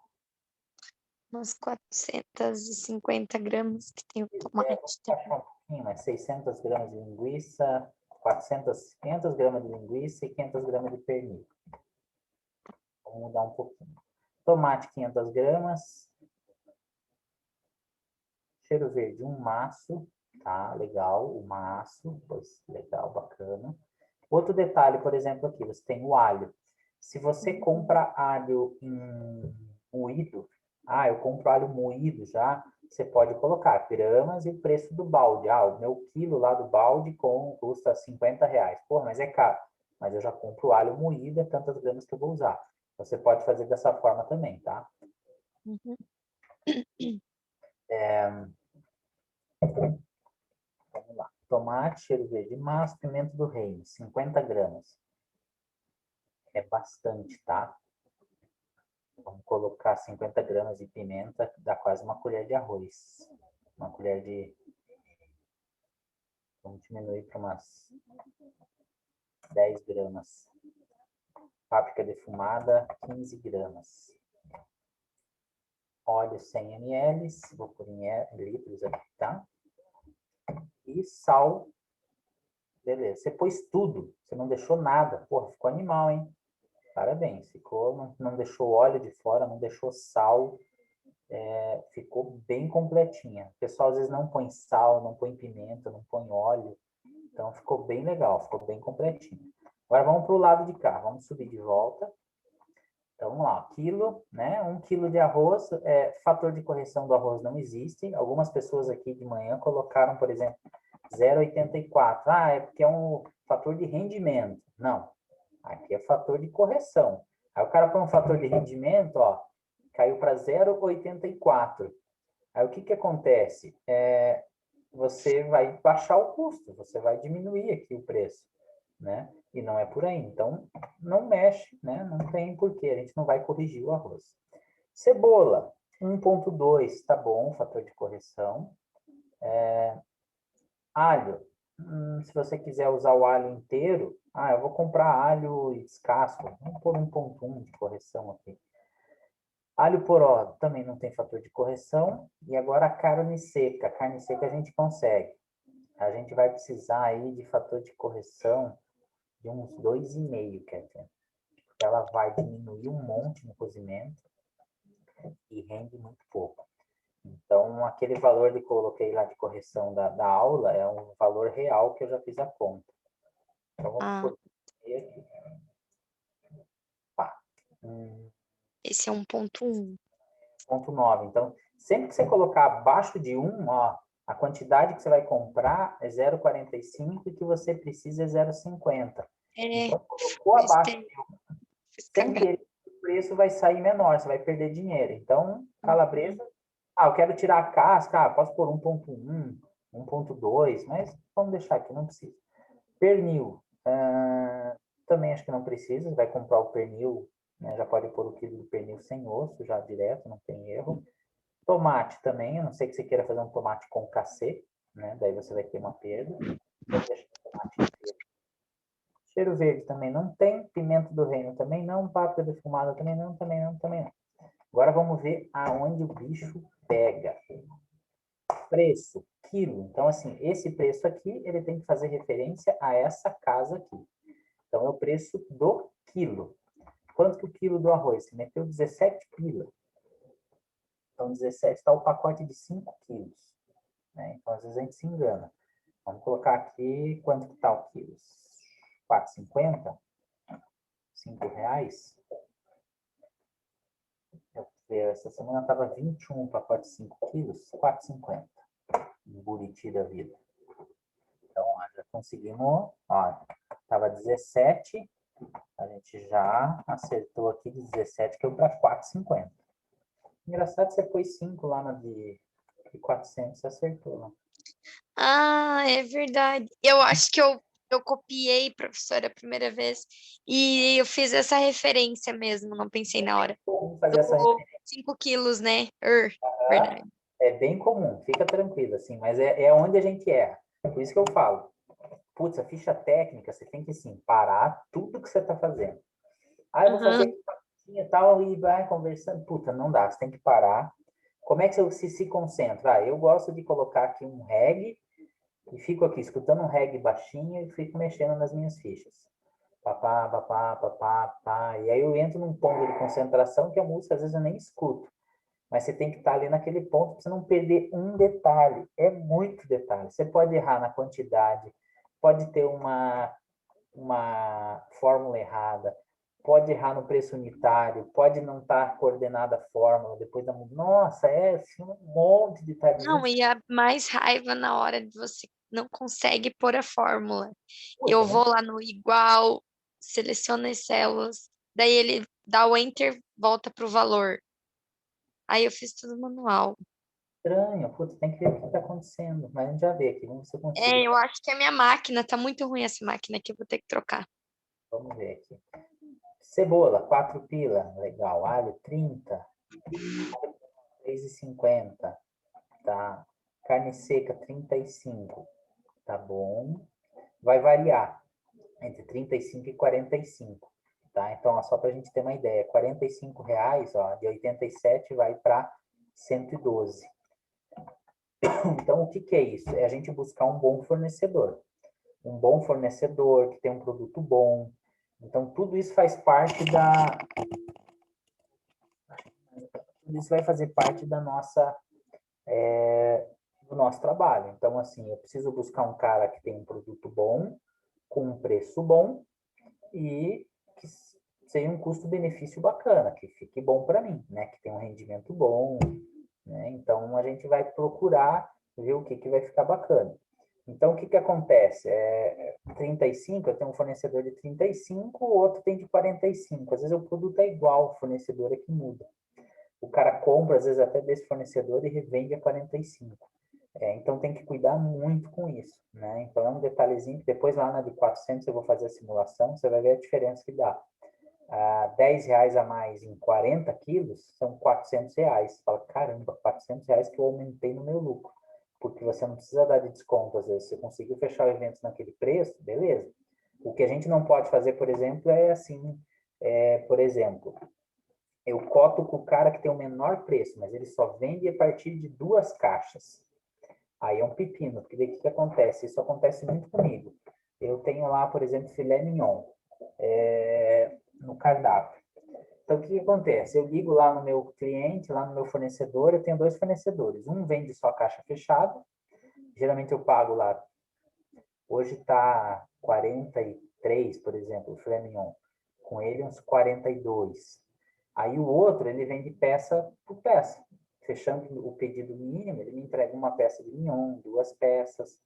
Umas 450 gramas que tem o tomate.
Um pouquinho, mas 600 gramas de linguiça, 500 gramas de linguiça e 500 gramas de pernil. Vamos mudar um pouquinho. Tomate, 500 gramas. Cheiro verde, um maço. Tá, legal, o maço. Pois, legal, bacana. Outro detalhe, por exemplo, aqui, você tem o alho. Se você compra alho moído, eu compro alho moído já, você pode colocar gramas e o preço do balde. O meu quilo lá do balde custa R$ 50. Porra, mas é caro. Mas eu já compro alho moído, é tantas gramas que eu vou usar. Você pode fazer dessa forma também, tá?
Uhum.
Vamos lá. Tomate, cheiro verde, maço, pimenta do reino, 50 gramas. É bastante, tá? Vamos colocar 50 gramas de pimenta, dá quase uma colher de arroz. Uma colher de... Vamos diminuir para umas 10 gramas. Páprica defumada, 15 gramas. Óleo 100 ml, vou pôr em litros aqui, tá? E sal. Beleza, você pôs tudo, você não deixou nada. Porra, ficou animal, hein? Parabéns, não deixou óleo de fora, não deixou sal. Ficou bem completinha. O pessoal às vezes não põe sal, não põe pimenta, não põe óleo. Então ficou bem legal, ficou bem completinho. Agora vamos para o lado de cá, vamos subir de volta. Então, vamos lá, quilo, né? 1 quilo de arroz, fator de correção do arroz não existe. Algumas pessoas aqui de manhã colocaram, por exemplo, 0,84. Ah, é porque é um fator de rendimento. Não, aqui é fator de correção. Aí o cara põe um fator de rendimento, ó, caiu para 0,84. Aí o que que acontece? Você vai baixar o custo, você vai diminuir aqui o preço, né? E não é por aí. Então, não mexe, né? Não tem porquê, a gente não vai corrigir o arroz. Cebola, 1,2, tá bom, fator de correção. Alho, se você quiser usar o alho inteiro, eu vou comprar alho e descasco, vamos pôr 1,1 de correção aqui. Alho poró também não tem fator de correção. E agora a carne seca. A carne seca a gente consegue. A gente vai precisar aí de fator de correção de uns 2,5, quer dizer. Ela vai diminuir um monte no cozimento e rende muito pouco. Então, aquele valor que coloquei lá de correção da aula é um valor real que eu já fiz a conta. Então, vamos
Ah,
por aqui. Pá.
esse é 1,1.
0,9. Então, sempre que você colocar abaixo de 1, ó, a quantidade que você vai comprar é 0,45 e que você precisa é 0,50.
É,
Então, colocou abaixo
besteira,
de 1,
fiz
sem
cagada.
querer, o preço vai sair menor, você vai perder dinheiro. Então, calabresa, eu quero tirar a casca, posso pôr 1,1, 1,2, mas vamos deixar aqui, não precisa. Pernil, também acho que não precisa, vai comprar o pernil, né, já pode pôr o quilo de pernil sem osso, já direto, não tem erro. Tomate também, a não ser que você queira fazer um tomate com cacê, né, daí você vai ter uma perda. Vamos deixar o tomate inteiro. Cheiro verde também não tem, pimenta do reino também não, páprica defumada também não, também não, também não. Agora vamos ver aonde o bicho pega. Preço, quilo. Então, assim, esse preço aqui, ele tem que fazer referência a essa casa aqui. Então, é o preço do quilo. Quanto que o quilo do arroz? Você meteu 17 pila. Então, 17 está o pacote de 5 quilos. Né? Então, às vezes a gente se engana. Vamos colocar aqui, quanto que está o quilo? 4,50? R$ 5? Essa semana estava 21 o pacote de 5 quilos, 4,50. Buriti da vida. Então, ó, já conseguimos, ó, estava 17, a gente já acertou aqui de 17, que é para 4,50. Engraçado, você pôs 5 lá na de 400, você acertou, né?
Ah, é verdade. Eu acho que eu copiei, professora, a primeira vez, e eu fiz essa referência mesmo, não pensei na hora.
Vamos fazer essa
Do
referência.
5 quilos, né? Verdade.
É bem comum, fica tranquilo, assim, mas é onde a gente erra. Por isso que eu falo, putz, a ficha técnica, você tem que, assim, parar tudo que você está fazendo. Eu vou fazer
Aham.
e tal, e vai conversando. Puta, não dá, você tem que parar. Como é que você se concentra? Eu gosto de colocar aqui um reggae e fico aqui escutando um reggae baixinho e fico mexendo nas minhas fichas. Papá, papá, papá, papá. E aí eu entro num ponto de concentração que a música às vezes eu nem escuto. Mas você tem que estar ali naquele ponto para você não perder um detalhe. É muito detalhe. Você pode errar na quantidade, pode ter uma fórmula errada, pode errar no preço unitário, pode não estar coordenada a fórmula, depois da... Nossa, assim, um monte de detalhezinho.
Não, e a mais raiva na hora de você não consegue pôr a fórmula. Eu
Puta, não
vou lá no igual, seleciono as células, daí ele dá o enter, volta pro valor. Aí eu fiz tudo manual.
estranho, puta, tem que ver o que está acontecendo, mas a gente já vê aqui, vamos ver se eu consigo.
É, eu acho que a minha máquina tá muito ruim essa máquina aqui, eu vou ter que trocar.
Vamos ver aqui. Cebola, 4 pila, legal. Alho, 30, 3,50, tá? Carne seca, 35, tá bom. Vai variar entre 35 e 45, tá? Então, ó, só para a gente ter uma ideia, R$ 45, ó, de 87 vai para 112. Então, o que que é isso? É a gente buscar um bom fornecedor. Um bom fornecedor que tem um produto bom. Então, tudo isso faz parte tudo isso vai fazer parte do nosso trabalho. Então, assim, eu preciso buscar um cara que tem um produto bom, com um preço bom e seja um custo-benefício bacana, que fique bom para mim, né? Que tenha um rendimento bom, né? Então, a gente vai procurar ver o que vai ficar bacana. Então, o que acontece? 35, eu tenho um fornecedor de 35, o outro tem de 45. Às vezes o produto é igual, o fornecedor é que muda. O cara compra, às vezes, até desse fornecedor e revende a 45. Então, tem que cuidar muito com isso, né? Então, é um detalhezinho que depois lá na de 400 eu vou fazer a simulação, você vai ver a diferença que dá. R$ 10 a mais em 40 quilos são R$ 400. Você fala, caramba, R$ 400 que eu aumentei no meu lucro. Porque você não precisa dar de desconto, às vezes. Você conseguiu fechar o evento naquele preço, beleza. O que a gente não pode fazer, por exemplo, é assim, por exemplo, eu coto com o cara que tem o menor preço, mas ele só vende a partir de 2 caixas. Aí é um pepino, porque daí o que acontece? Isso acontece muito comigo. Eu tenho lá, por exemplo, filé mignon no cardápio. Então, o que acontece? Eu ligo lá no meu cliente, lá no meu fornecedor, eu tenho 2 fornecedores. Um vende só caixa fechada, geralmente eu pago lá, hoje está 43, por exemplo, o filé mignon. Com ele, uns 42. Aí o outro, ele vende peça por peça. Fechando o pedido mínimo, ele me entrega uma peça de mignon, 2 peças.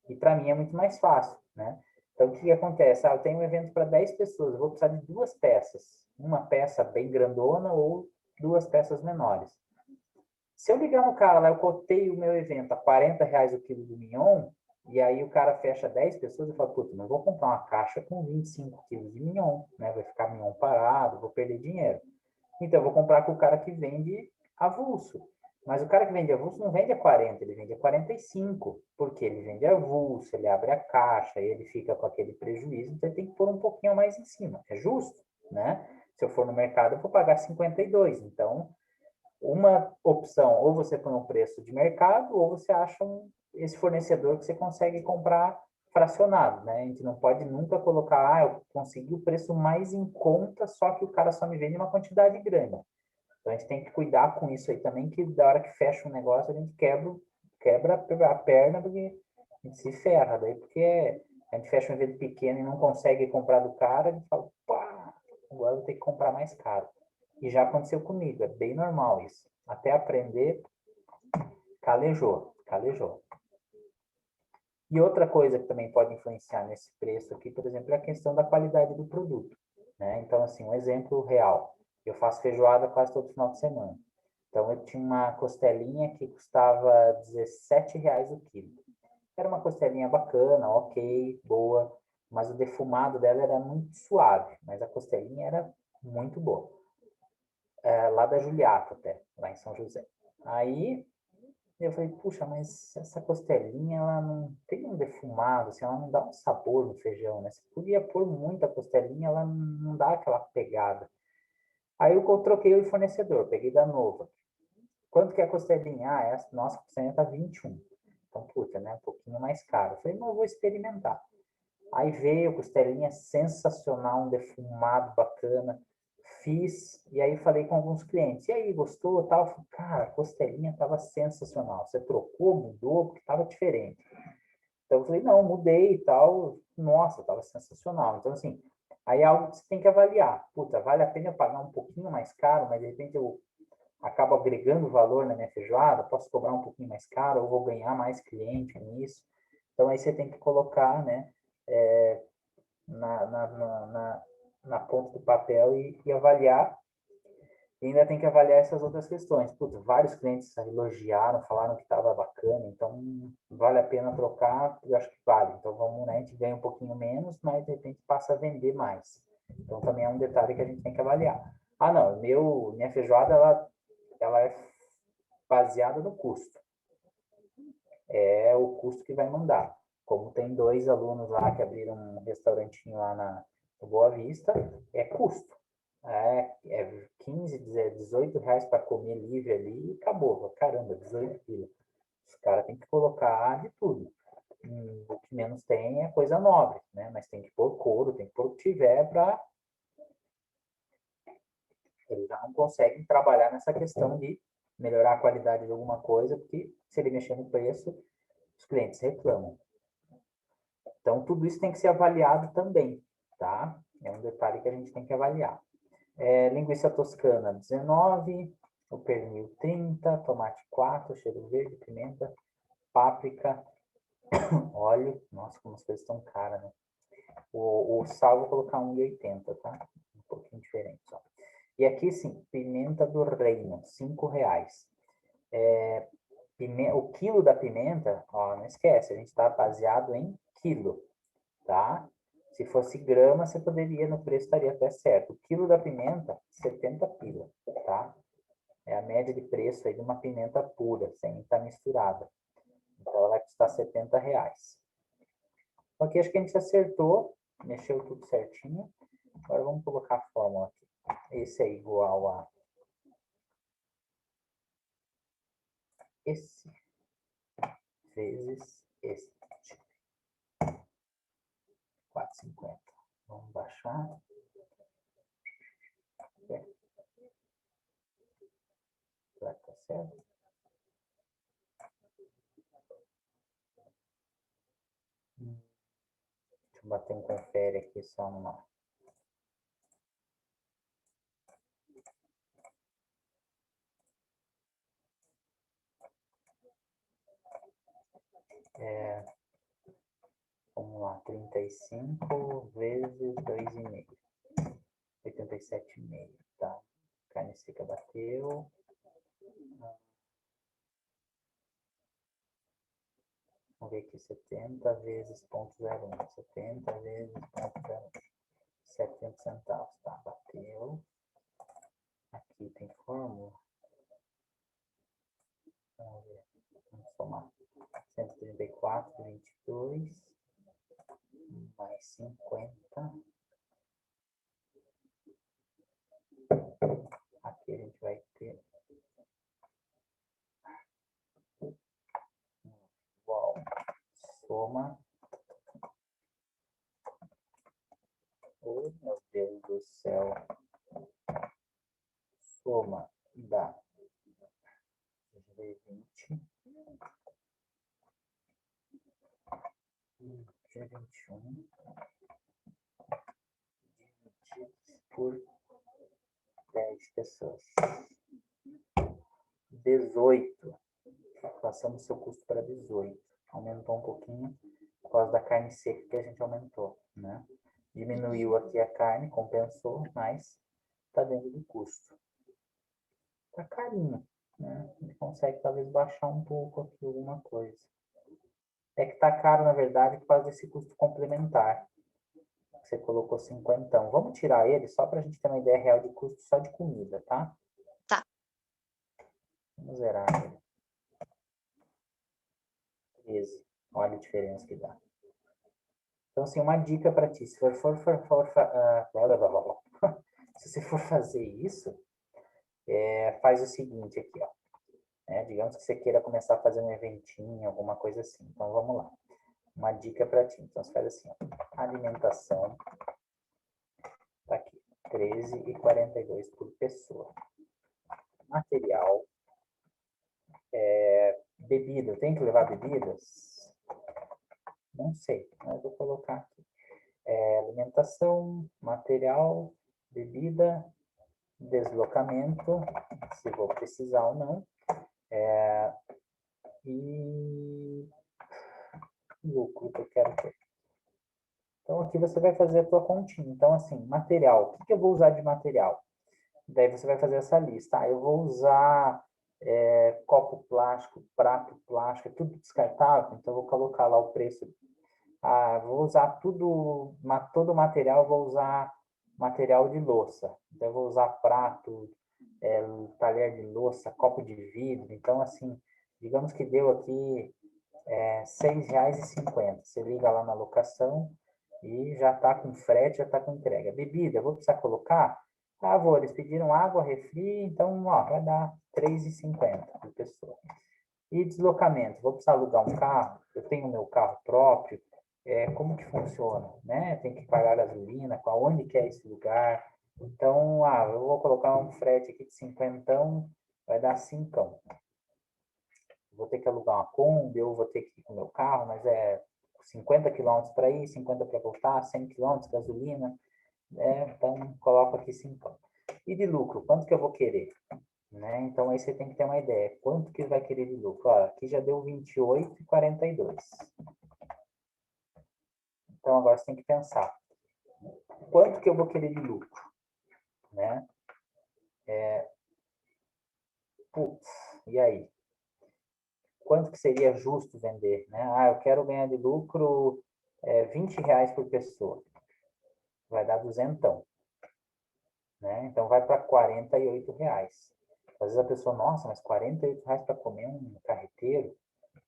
E para mim é muito mais fácil, né? Então, o que acontece? Eu tenho um evento para 10 pessoas, eu vou precisar de 2 peças. Uma peça bem grandona ou 2 peças menores. Se eu ligar no cara lá, eu cotei o meu evento a R$ 40 o quilo do mignon, e aí o cara fecha 10 pessoas, eu falo, putz, não vou comprar uma caixa com 25 quilos de mignon, né? Vai ficar mignon parado, vou perder dinheiro. Então, eu vou comprar com o cara que vende avulso. Mas o cara que vende avulso não vende a 40, ele vende a 45, porque ele vende avulso, ele abre a caixa, ele fica com aquele prejuízo, então ele tem que pôr um pouquinho mais em cima. É justo, né? Se eu for no mercado, eu vou pagar 52. Então, uma opção, ou você põe um preço de mercado, ou você acha esse fornecedor que você consegue comprar fracionado, né? A gente não pode nunca colocar, eu consegui o preço mais em conta, só que o cara só me vende uma quantidade grande. Então a gente tem que cuidar com isso aí também, que da hora que fecha um negócio, a gente quebra a perna, porque a gente se ferra, daí porque a gente fecha um evento pequeno e não consegue comprar do cara, a gente fala, pá, agora eu vou ter que comprar mais caro. E já aconteceu comigo, é bem normal isso. Até aprender, calejou, calejou. E outra coisa que também pode influenciar nesse preço aqui, por exemplo, é a questão da qualidade do produto, né? Então, assim, um exemplo real. Eu faço feijoada quase todo final de semana. Então, eu tinha uma costelinha que custava R$ 17 o quilo. Era uma costelinha bacana, ok, boa, mas o defumado dela era muito suave, mas a costelinha era muito boa. Lá da Juliata até, lá em São José. Aí eu falei, puxa, mas essa costelinha, ela não tem um defumado, assim, ela não dá um sabor no feijão, né? Você podia pôr muita costelinha, ela não dá aquela pegada. Aí eu troquei o fornecedor, peguei da Nova. Quanto que é a costelinha? Essa nossa costelinha tá 21. Então, puta, né? Um pouquinho mais caro. Eu falei, não, eu vou experimentar. Aí veio costelinha sensacional, um defumado bacana. Fiz, e aí falei com alguns clientes. E aí, gostou? Tal? Falei, cara, a costelinha estava sensacional. Você trocou, mudou, porque estava diferente. Então eu falei, não, mudei e tal. Nossa, estava sensacional. Então, assim, aí é algo que você tem que avaliar. Puta, vale a pena eu pagar um pouquinho mais caro, mas de repente eu acabo agregando valor na minha feijoada, posso cobrar um pouquinho mais caro, ou vou ganhar mais cliente nisso. Então aí você tem que colocar, né, na, na, na, na, na ponta do papel e avaliar. E ainda tem que avaliar essas outras questões. Putz, vários clientes elogiaram, falaram que estava bacana, então vale a pena trocar, eu acho que vale. Então vamos, né, a gente ganha um pouquinho menos, mas de repente passa a vender mais. Então também é um detalhe que a gente tem que avaliar. Ah, não, minha feijoada ela é baseada no custo. É o custo que vai mandar. Como tem 2 alunos lá que abriram um restaurantinho lá no Boa Vista, é custo. É 15, 18 reais para comer livre ali e acabou. Caramba, 18 quilos. Os caras têm que colocar de tudo. O que menos tem é coisa nobre, né? Mas tem que pôr couro, tem que pôr o que tiver para. Eles já não conseguem trabalhar nessa questão de melhorar a qualidade de alguma coisa, porque se ele mexer no preço, os clientes reclamam. Então, tudo isso tem que ser avaliado também, tá? É um detalhe que a gente tem que avaliar. Linguiça toscana, 19, o pernil 30, tomate 4, cheiro verde, pimenta, páprica, óleo. Nossa, como as coisas estão caras, né? O sal vou colocar 1,80, tá? Um pouquinho diferente, só. E aqui, sim, pimenta do reino, R$5. O quilo da pimenta, ó, não esquece, a gente está baseado em quilo, tá? Se fosse grama, você poderia, no preço estaria até certo. O quilo da pimenta, 70 pila, tá? É a média de preço aí de uma pimenta pura, sem estar misturada. Então, ela vai custar R$70. Aqui acho que a gente acertou, mexeu tudo certinho. Agora vamos colocar a fórmula aqui. Esse é igual a esse vezes este. 4,50. Vamos baixar. Será que tá certo? Deixa eu bater um confere aqui só numa. Vamos lá, 35 vezes 2,5. 87,5, tá? Carne seca bateu. Vamos ver aqui, 70 vezes 0,01. 70 vezes 0,01. 70 centavos, tá? Bateu. Aqui tem fórmula. Vamos ver. Vamos somar. 134, 22. Mais 50. Aqui a gente vai ter igual soma. Oh, meu Deus do céu. Soma da G20 e G21 dividido por 10 pessoas. 18. Passamos seu custo para 18. Aumentou um pouquinho por causa da carne seca que a gente aumentou, né? Diminuiu aqui a carne, compensou, mas está dentro do custo. Tá carinho, né? A gente consegue talvez baixar um pouco aqui alguma coisa. É que tá caro, na verdade, por causa desse custo complementar. Você colocou 50. Vamos tirar ele só para a gente ter uma ideia real de custo só de comida, tá?
Tá.
Vamos zerar ele. 13. Olha a diferença que dá. Então, assim, uma dica para ti. Se se você for fazer isso, faz o seguinte aqui, ó. Digamos que você queira começar a fazer um eventinho, alguma coisa assim. Então, vamos lá. Uma dica para ti. Então, você faz assim, ó. Alimentação. Tá aqui. 13,42 por pessoa. Material. Bebida. Tem que levar bebidas? Não sei, mas vou colocar aqui. Alimentação, material, bebida, deslocamento, se vou precisar ou não. E lucro que eu quero ter. Então, aqui você vai fazer a tua continha. Então, assim, material. O que eu vou usar de material? Daí você vai fazer essa lista. Eu vou usar copo plástico, prato plástico, tudo descartável. Então, eu vou colocar lá o preço. Vou usar todo o material, vou usar material de louça. Então, eu vou usar prato, talher de louça, copo de vidro. Então, assim, digamos que deu aqui R$6,50. Você liga lá na locação e já está com frete, já está com entrega. Bebida, vou precisar colocar? Vou. Eles pediram água, refri, então ó, vai dar R$3,50 por pessoa. E deslocamento, vou precisar alugar um carro? Eu tenho meu carro próprio? Como que funciona? Né? Tem que pagar gasolina, onde que é esse lugar? Então, eu vou colocar um frete aqui de 50, vai dar 5. Vou ter que alugar uma Kombi, ou vou ter que ir com o meu carro, mas 50 quilômetros para ir, 50 para voltar, 100 quilômetros, gasolina, então coloco aqui 5. E de lucro, quanto que eu vou querer? Né? Então, aí você tem que ter uma ideia. Quanto que vai querer de lucro? Ó, aqui já deu 28,42. Então, agora você tem que pensar. Quanto que eu vou querer de lucro? Né? Putz, e aí? Quanto que seria justo vender? Né? Ah, eu quero ganhar de lucro R$ 20 por pessoa. Vai dar duzentão. Né? Então, vai para R$ 48. Às vezes a pessoa, nossa, mas R$ 48 para comer um carreteiro?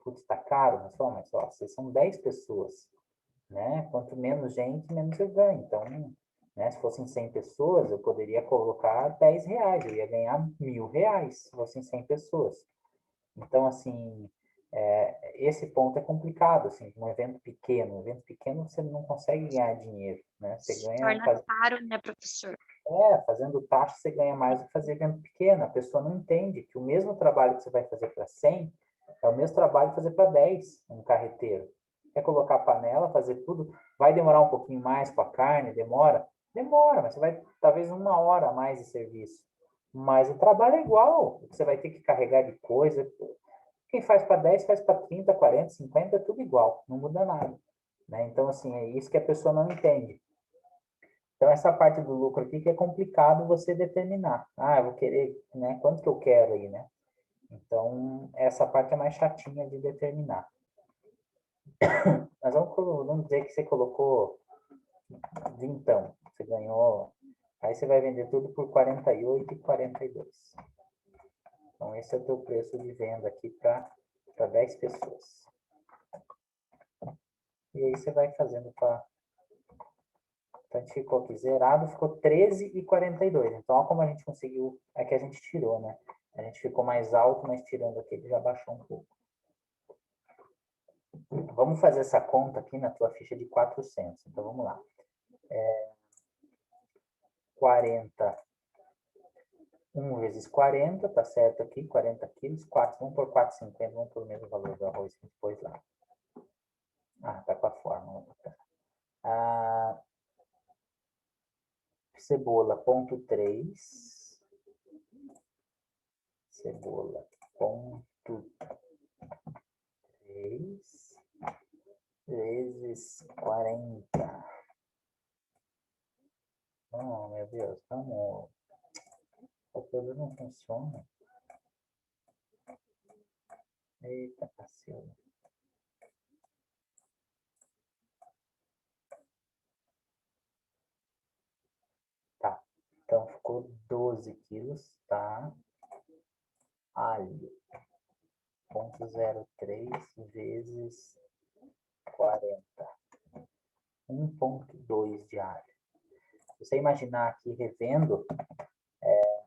Putz, tá caro. Mas ó, vocês são 10 pessoas. Né? Quanto menos gente, menos eu ganho. Então, né, se fossem 100 pessoas, eu poderia colocar R$ 10. Eu ia ganhar R$ 1.000 se fossem 100 pessoas. Então, assim, esse ponto é complicado, assim, um evento pequeno. Um evento pequeno você não consegue ganhar dinheiro, né? Você
Se
ganha
torna caro, né, professor?
fazendo taxa, você ganha mais do que fazer evento pequeno. A pessoa não entende que o mesmo trabalho que você vai fazer para 100 é o mesmo trabalho que fazer para 10 um carreteiro. Quer colocar a panela, fazer tudo, vai demorar um pouquinho mais com a carne, demora? Demora, mas você vai talvez 1 hora a mais de serviço. Mas o trabalho é igual, você vai ter que carregar de coisa. Quem faz para 10 faz para 30, 40, 50, é tudo igual, não muda nada. Né? Então, assim, é isso que a pessoa não entende. Então, essa parte do lucro aqui que é complicado você determinar. Ah, eu vou querer, né? Quanto que eu quero aí, né? Então, essa parte é mais chatinha de determinar. Mas vamos dizer que você colocou vintão. Você ganhou. Aí você vai vender tudo por 48,42. Então, esse é o teu preço de venda aqui para 10 pessoas. E aí você vai fazendo para... Então, a gente ficou aqui zerado, ficou 13,42. Então, olha como a gente conseguiu... É que a gente tirou, né? A gente ficou mais alto, mas tirando aqui, ele já baixou um pouco. Vamos fazer essa conta aqui na tua ficha de 400. Então, vamos lá. 40. 1 vezes 40, tá certo aqui, 40 quilos. 4, vamos por 4,50, vamos por o mesmo valor do arroz que a gente pôs lá. Ah, tá com a fórmula. Cebola, ponto 3. Cebola, ponto 3 vezes 40. Oh, meu Deus, vamos. O calculador não funciona. Eita, cacilda. Tá, então ficou 12 quilos, tá? Alho, 0,03 vezes 40. 1,2 de alho. Se você imaginar aqui revendo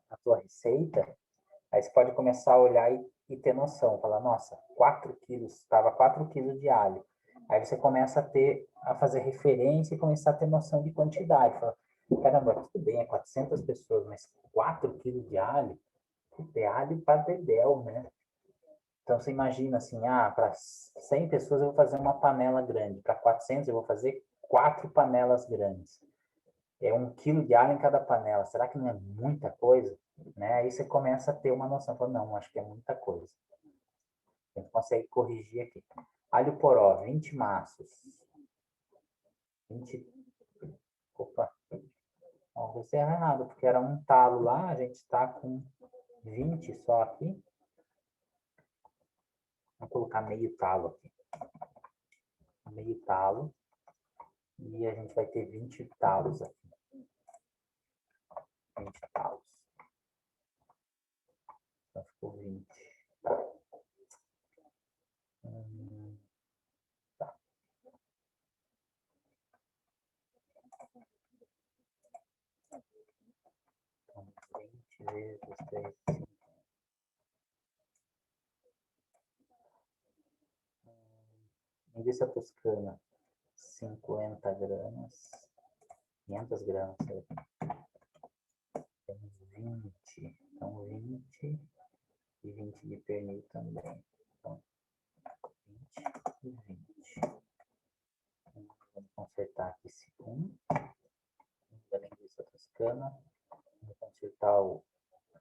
a tua receita, aí você pode começar a olhar e ter noção. Falar, nossa, 4 quilos, estava 4 quilos de alho. Aí você começa a fazer referência e começar a ter noção de quantidade. Fala, caramba, tudo bem, é 400 pessoas, mas 4 quilos de alho? É alho para dedéu, né? Então, você imagina assim, para 100 pessoas eu vou fazer uma panela grande, para 400 eu vou fazer 4 panelas grandes. É 1 quilo de alho em cada panela. Será que não é muita coisa? Né? Aí você começa a ter uma noção. Fala, não, acho que é muita coisa. A gente consegue corrigir aqui. Alho poró, 20 maços. 20... Opa, não, você errou errado, porque era um talo lá, a gente está com 20 só aqui. Vou colocar meio talo aqui. Meio talo. E a gente vai ter 20 talos aqui. 20 talos. Então ficou 20. Tá. Tá. Então, 20 vezes 3, 5. Linguiça toscana, 50 gramas. 500 gramas. Temos 20. Então, 20 e 20 de pernil também. Então, 20 e 20. Vamos consertar aqui esse 1. Da linguiça toscana. Vamos consertar acertar o...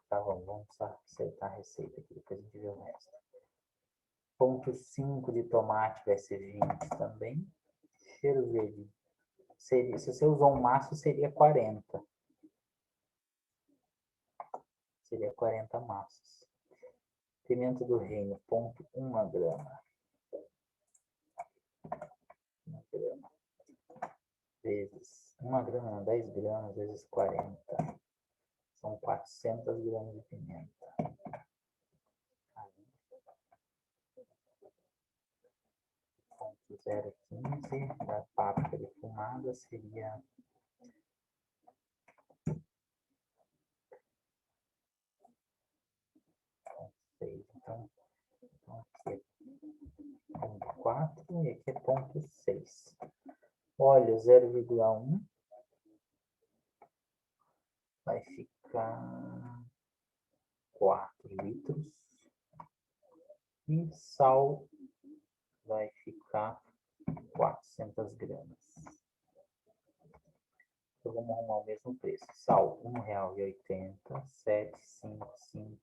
Tá bom, vamos acertar a receita aqui, depois a gente vê o resto. Ponto 5 de tomate vai ser 20 também. Cheiro verde. Seria, se você usou um maço, seria 40. Seria 40 maços. Pimenta do reino, ponto 1 grama. 1 grama. Vezes 1 grama, não, 10 gramas, vezes 40. São 400 gramas de pimenta. Ponto 0,15 da páprica defumada seria 6. Então aqui é ponto 4 e aqui é ponto 6. Óleo 0,1 vai ficar 4 litros. E sal vai ficar 400 gramas. Então, vamos arrumar o mesmo preço. Sal, R$ 1,80. 7,55.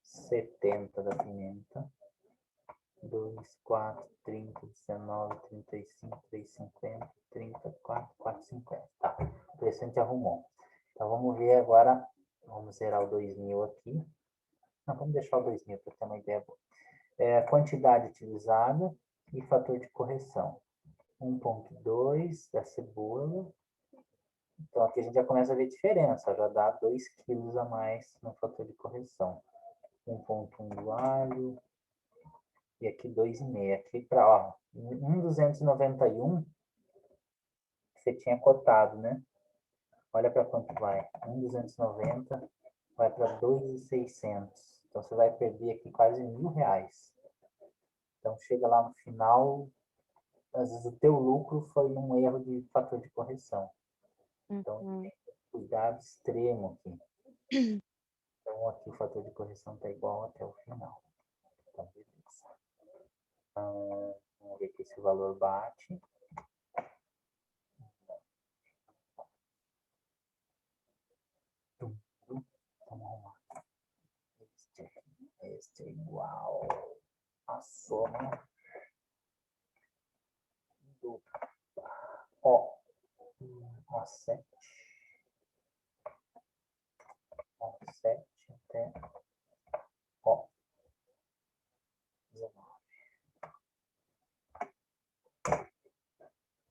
70 da pimenta. 2, 4, 30, 19, 35, 3,50, 34, 4,50. Tá, o preço a gente arrumou. Então, vamos ver agora. Vamos zerar o 2.000 aqui. Não, vamos deixar o 2.000 para ter uma ideia boa. Quantidade utilizada e fator de correção. 1,2 da cebola. Então, aqui a gente já começa a ver diferença. Já dá 2 quilos a mais no fator de correção. 1,1 do alho. E aqui 2,5. Aqui para, ó, 1,291 você tinha cotado, né? Olha para quanto vai. 1,290 vai para 2,600. Então, você vai perder aqui quase R$ 1.000. Então, chega lá no final, às vezes o teu lucro foi um erro de fator de correção. Então, tem cuidado extremo aqui. Então, aqui o fator de correção está igual até o final. Então, beleza. Vamos ver aqui se o valor bate. Vamos arrumar. Este é igual a soma do O7 até O19.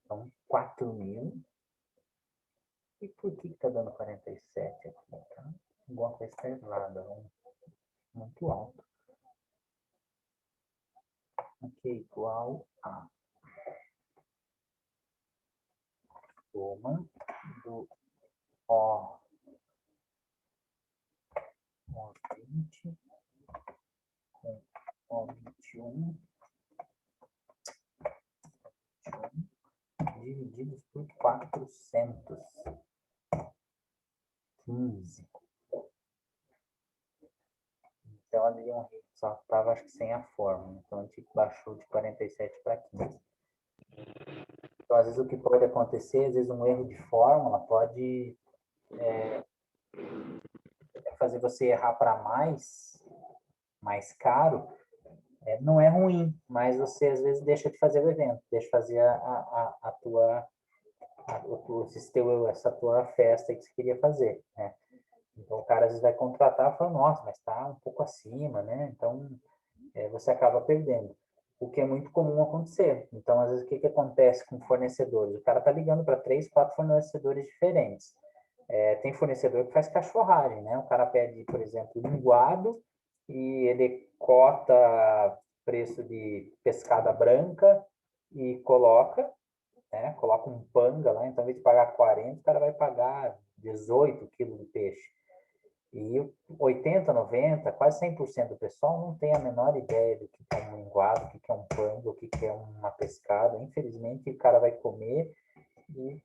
Então, 4.000. E por que está dando 47 aqui? Tá? Alguma coisa está errada. Muito alto. Aqui é igual a soma do O20 com O21 divididos por 415. Então, ali só estava, acho que, sem a fórmula. Então, a gente baixou de 47 para 15. Então, às vezes, o que pode acontecer, às vezes, um erro de fórmula pode fazer você errar para mais caro. Não é ruim, mas você, às vezes, deixa de fazer o evento, deixa de fazer essa tua festa que você queria fazer, né? Então, o cara, às vezes, vai contratar e fala, nossa, mas está um pouco acima, né? Então, você acaba perdendo. O que é muito comum acontecer. Então, às vezes, o que acontece com fornecedores? O cara está ligando para 3, 4 fornecedores diferentes. Tem fornecedor que faz cachorragem, né? O cara pede, por exemplo, linguado e ele cota preço de pescada branca e coloca, né? Coloca um panga lá, então, em vez de pagar 40, o cara vai pagar 18 quilos de peixe. E 80, 90, quase 100% do pessoal não tem a menor ideia do que é um linguado, o que é um panga, o que é uma pescada. Infelizmente, o cara vai comer e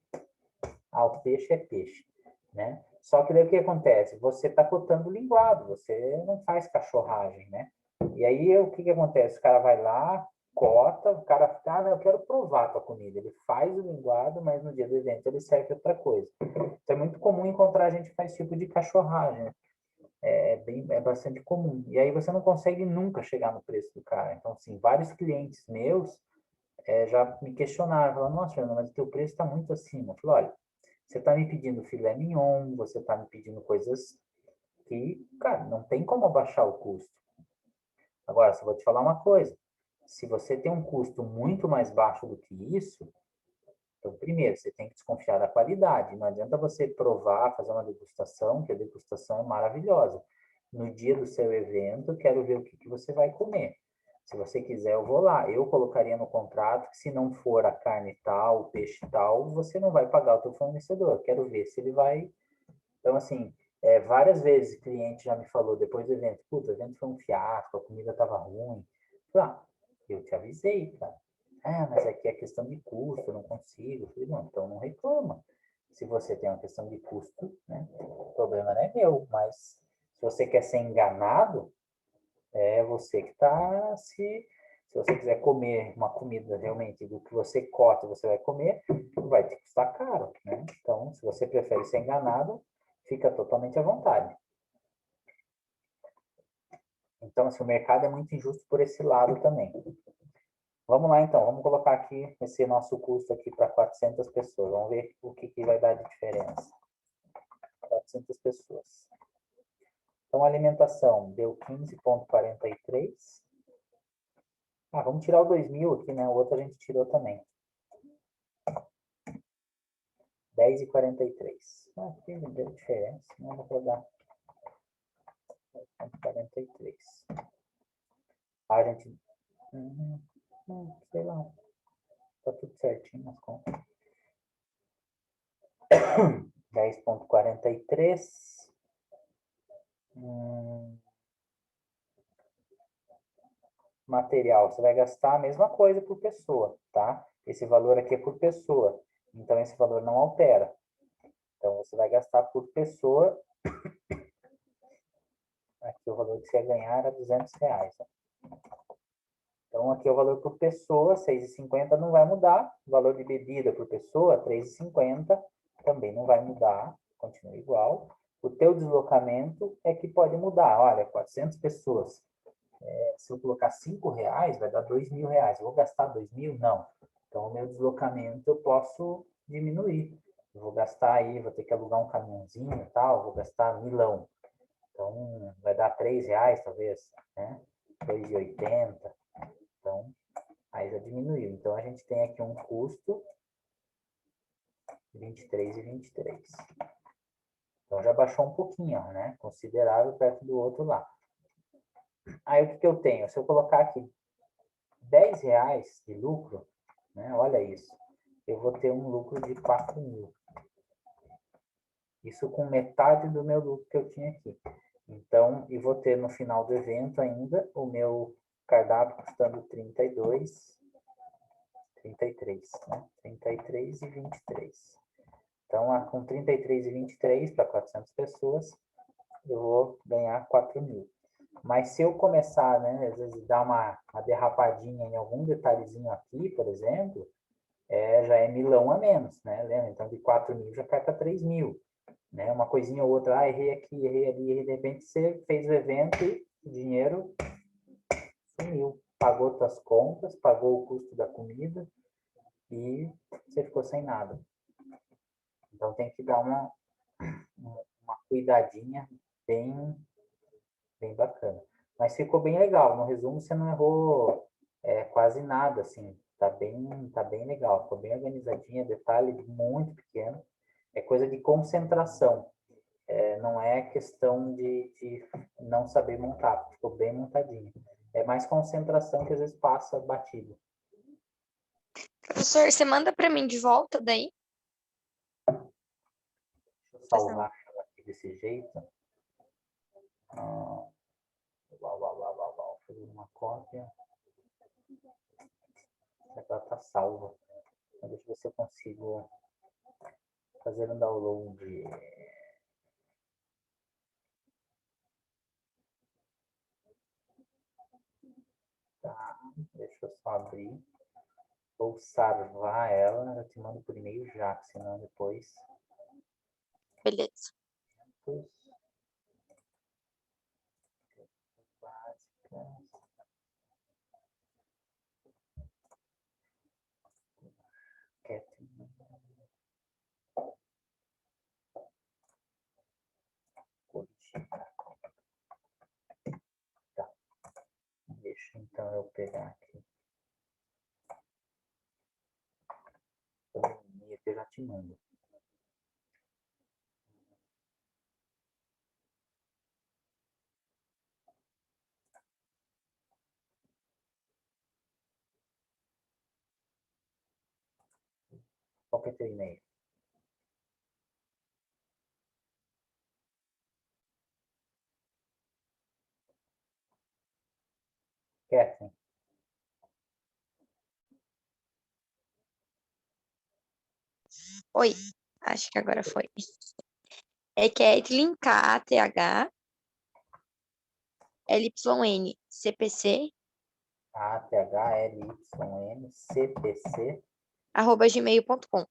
o peixe é peixe, né? Só que daí o que acontece? Você está cotando linguado, você não faz cachorragem, né? E aí o que acontece? O cara vai lá, cota, o cara fica, ah, não, eu quero provar a tua comida. Ele faz o linguado, mas no dia do evento ele serve outra coisa. Então é muito comum encontrar gente que faz tipo de cachorragem, né? É bastante comum. E aí você não consegue nunca chegar no preço do cara. Então, assim, vários clientes meus já me questionaram, falaram, nossa, Fernando, mas o teu preço está muito acima. Eu falei, olha, você está me pedindo filé mignon, você está me pedindo coisas que, cara, não tem como abaixar o custo. Agora, só vou te falar uma coisa. Se você tem um custo muito mais baixo do que isso, então, primeiro, você tem que desconfiar da qualidade. Não adianta você provar, fazer uma degustação, que a degustação é maravilhosa. No dia do seu evento, quero ver o que você vai comer. Se você quiser, eu vou lá. Eu colocaria no contrato que se não for a carne tal, o peixe tal, você não vai pagar o teu fornecedor. Quero ver se ele vai. Então, assim, várias vezes o cliente já me falou depois do evento, puta, o evento foi um fiasco, a comida estava ruim. Ah, eu te avisei, cara. Ah, mas aqui é questão de custo, eu não consigo. Eu falei, não, então não reclama. Se você tem uma questão de custo, né, o problema não é meu, mas se você quer ser enganado, é você que está se... Se você quiser comer uma comida realmente do que você cota, você vai comer, vai te custar caro, né? Então, se você prefere ser enganado, fica totalmente à vontade. Então, assim, o mercado é muito injusto por esse lado também. Vamos lá, então. Vamos colocar aqui esse nosso custo aqui para 400 pessoas. Vamos ver o que vai dar de diferença. 400 pessoas. Então, a alimentação deu 15,43. Ah, vamos tirar o 2.000 aqui, né? O outro a gente tirou também. 10,43. Ah, aqui não deu diferença. Não vou dar 43. A gente... sei lá. Tá tudo certinho nas contas. 10,43. Material, você vai gastar a mesma coisa por pessoa, tá? Esse valor aqui é por pessoa, então esse valor não altera. Então você vai gastar por pessoa. Aqui o valor que você ia ganhar era R$200. Né? Então aqui é o valor por pessoa, R$6,50 não vai mudar. O valor de bebida por pessoa, R$3,50 também não vai mudar, continua igual. O teu deslocamento é que pode mudar. Olha, 400 pessoas. Se eu colocar R$5, vai dar R$2.000. Eu vou gastar 2.000? Não. Então, o meu deslocamento eu posso diminuir. Eu vou gastar aí, vou ter que alugar um caminhãozinho e tal, vou gastar milão. Então, vai dar R$3, talvez, né? 2,80. Então, aí já diminuiu. Então, a gente tem aqui um custo 23,23. Então, já baixou um pouquinho, né? Considerável perto do outro lá. Aí, o que eu tenho? Se eu colocar aqui R$10 de lucro, né? Olha isso. Eu vou ter um lucro de 4.000. Isso com metade do meu lucro que eu tinha aqui. Então, e vou ter no final do evento ainda o meu cardápio custando 33, né? 33,23. Então, com 33,23 para 400 pessoas, eu vou ganhar 4.000. Mas se eu começar, né, às vezes dar uma derrapadinha em algum detalhezinho aqui, por exemplo, já é milão a menos, né? Lembra? Então, de 4.000 já cai para 3.000. Né? Uma coisinha ou outra, errei aqui, errei ali, e de repente você fez o evento e o dinheiro sumiu. Pagou suas contas, pagou o custo da comida e você ficou sem nada. Então tem que dar uma cuidadinha bem, bem bacana. Mas ficou bem legal. No resumo, você não errou quase nada, assim. Tá bem legal. Ficou bem organizadinha, detalhe muito pequeno. É coisa de concentração. Não é questão de não saber montar, ficou bem montadinho. É mais concentração que às vezes passa batido.
Professor, você manda para mim de volta daí?
Deixa eu salvar ela aqui desse jeito. Fazer uma cópia. Ela está salva. Então, deixa eu ver se eu consigo fazer um download. Tá. Deixa eu só abrir. Vou salvar ela, eu te mando por e-mail já, senão depois...
Beleza.
Básicas. Tá. Deixa então eu pegar aqui. Eu já te mando. Qual que é teu e-mail? Kathleen.
Oi, acho que agora foi. É Kathleen, K-A-T-H, L-Y-N, C-P-C,
ATHLYN CPC.
@gmail.com.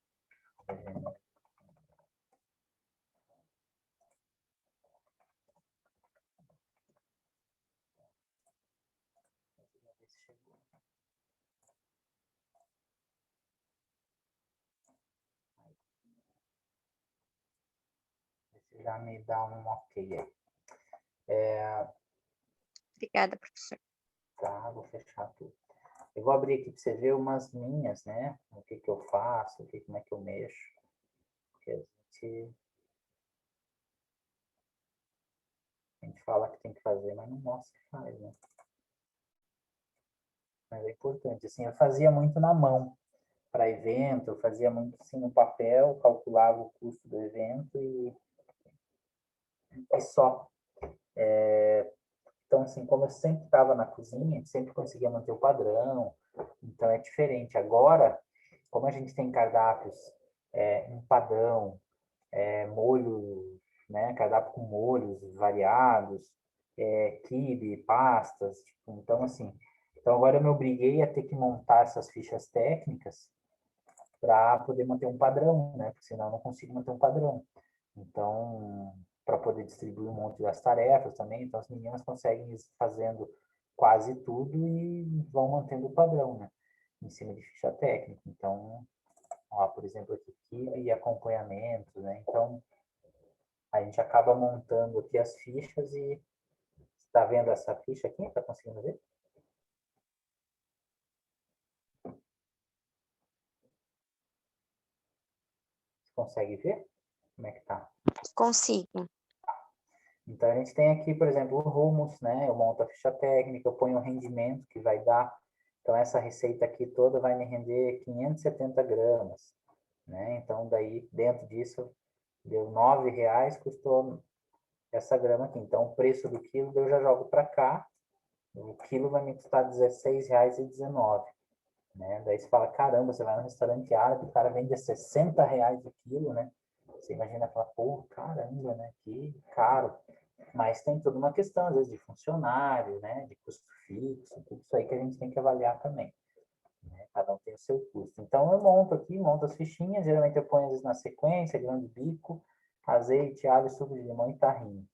Você já me dá um ok aí.
Obrigada, professor.
Tá, vou fechar tudo. Eu vou abrir aqui para você ver umas minhas, né? O que que eu faço, como é que eu mexo. Porque a gente fala que tem que fazer, mas não mostra que faz, né? Mas é importante. Assim, eu fazia muito na mão para evento, eu fazia muito assim no papel, calculava o custo do evento e só. Então, assim, como eu sempre estava na cozinha, sempre conseguia manter o padrão, então é diferente. Agora, como a gente tem cardápios em padrão, molho, né, cardápio com molhos variados, quibe, pastas, tipo, então assim, então agora eu me obriguei a ter que montar essas fichas técnicas para poder manter um padrão, né, porque senão eu não consigo manter um padrão. Então, para poder distribuir um monte das tarefas também, então as meninas conseguem ir fazendo quase tudo e vão mantendo o padrão, né, em cima de ficha técnica. Então, ó, por exemplo, aqui, quibe e acompanhamento, né, então a gente acaba montando aqui as fichas e está vendo essa ficha aqui? Está conseguindo ver? Você consegue ver? Como é que tá?
Consigo.
Então a gente tem aqui, por exemplo, o Rumos, né? Eu monto a ficha técnica, eu ponho o rendimento que vai dar. Então essa receita aqui toda vai me render 570 gramas, né? Então daí dentro disso deu R$ 9, custou essa grama aqui. Então o preço do quilo eu já jogo para cá. O quilo vai me custar R$ 16,19. Né? Daí você fala, caramba, você vai no restaurante árabe, o cara vende R$ 60 o quilo, né? Você imagina, fala, pô, caramba, né? Que caro. Mas tem toda uma questão, às vezes, de funcionário, né? De custo fixo, tudo isso aí que a gente tem que avaliar também. Né? Cada um tem o seu custo. Então, eu monto aqui, monto as fichinhas, geralmente eu ponho, às vezes, na sequência, grão de bico, azeite, alho, suco de limão e tahine.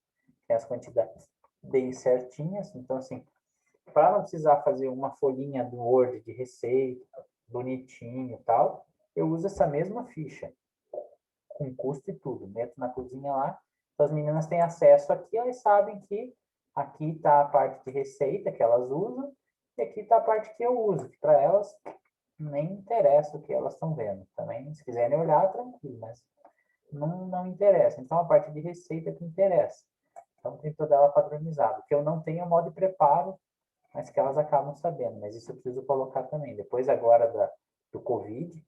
Tem as quantidades bem certinhas, então, assim, para não precisar fazer uma folhinha do Word de receita, bonitinho e tal, eu uso essa mesma ficha, com custo e tudo. Meto na cozinha lá, então as meninas têm acesso aqui, elas sabem que aqui está a parte de receita que elas usam, e aqui está a parte que eu uso, que para elas nem interessa o que elas estão vendo. Também, se quiserem olhar, tranquilo, mas não interessa. Então, a parte de receita que interessa. Então, tem toda ela padronizada. O que eu não tenho é o modo de preparo, mas que elas acabam sabendo. Mas isso eu preciso colocar também. Depois agora do Covid,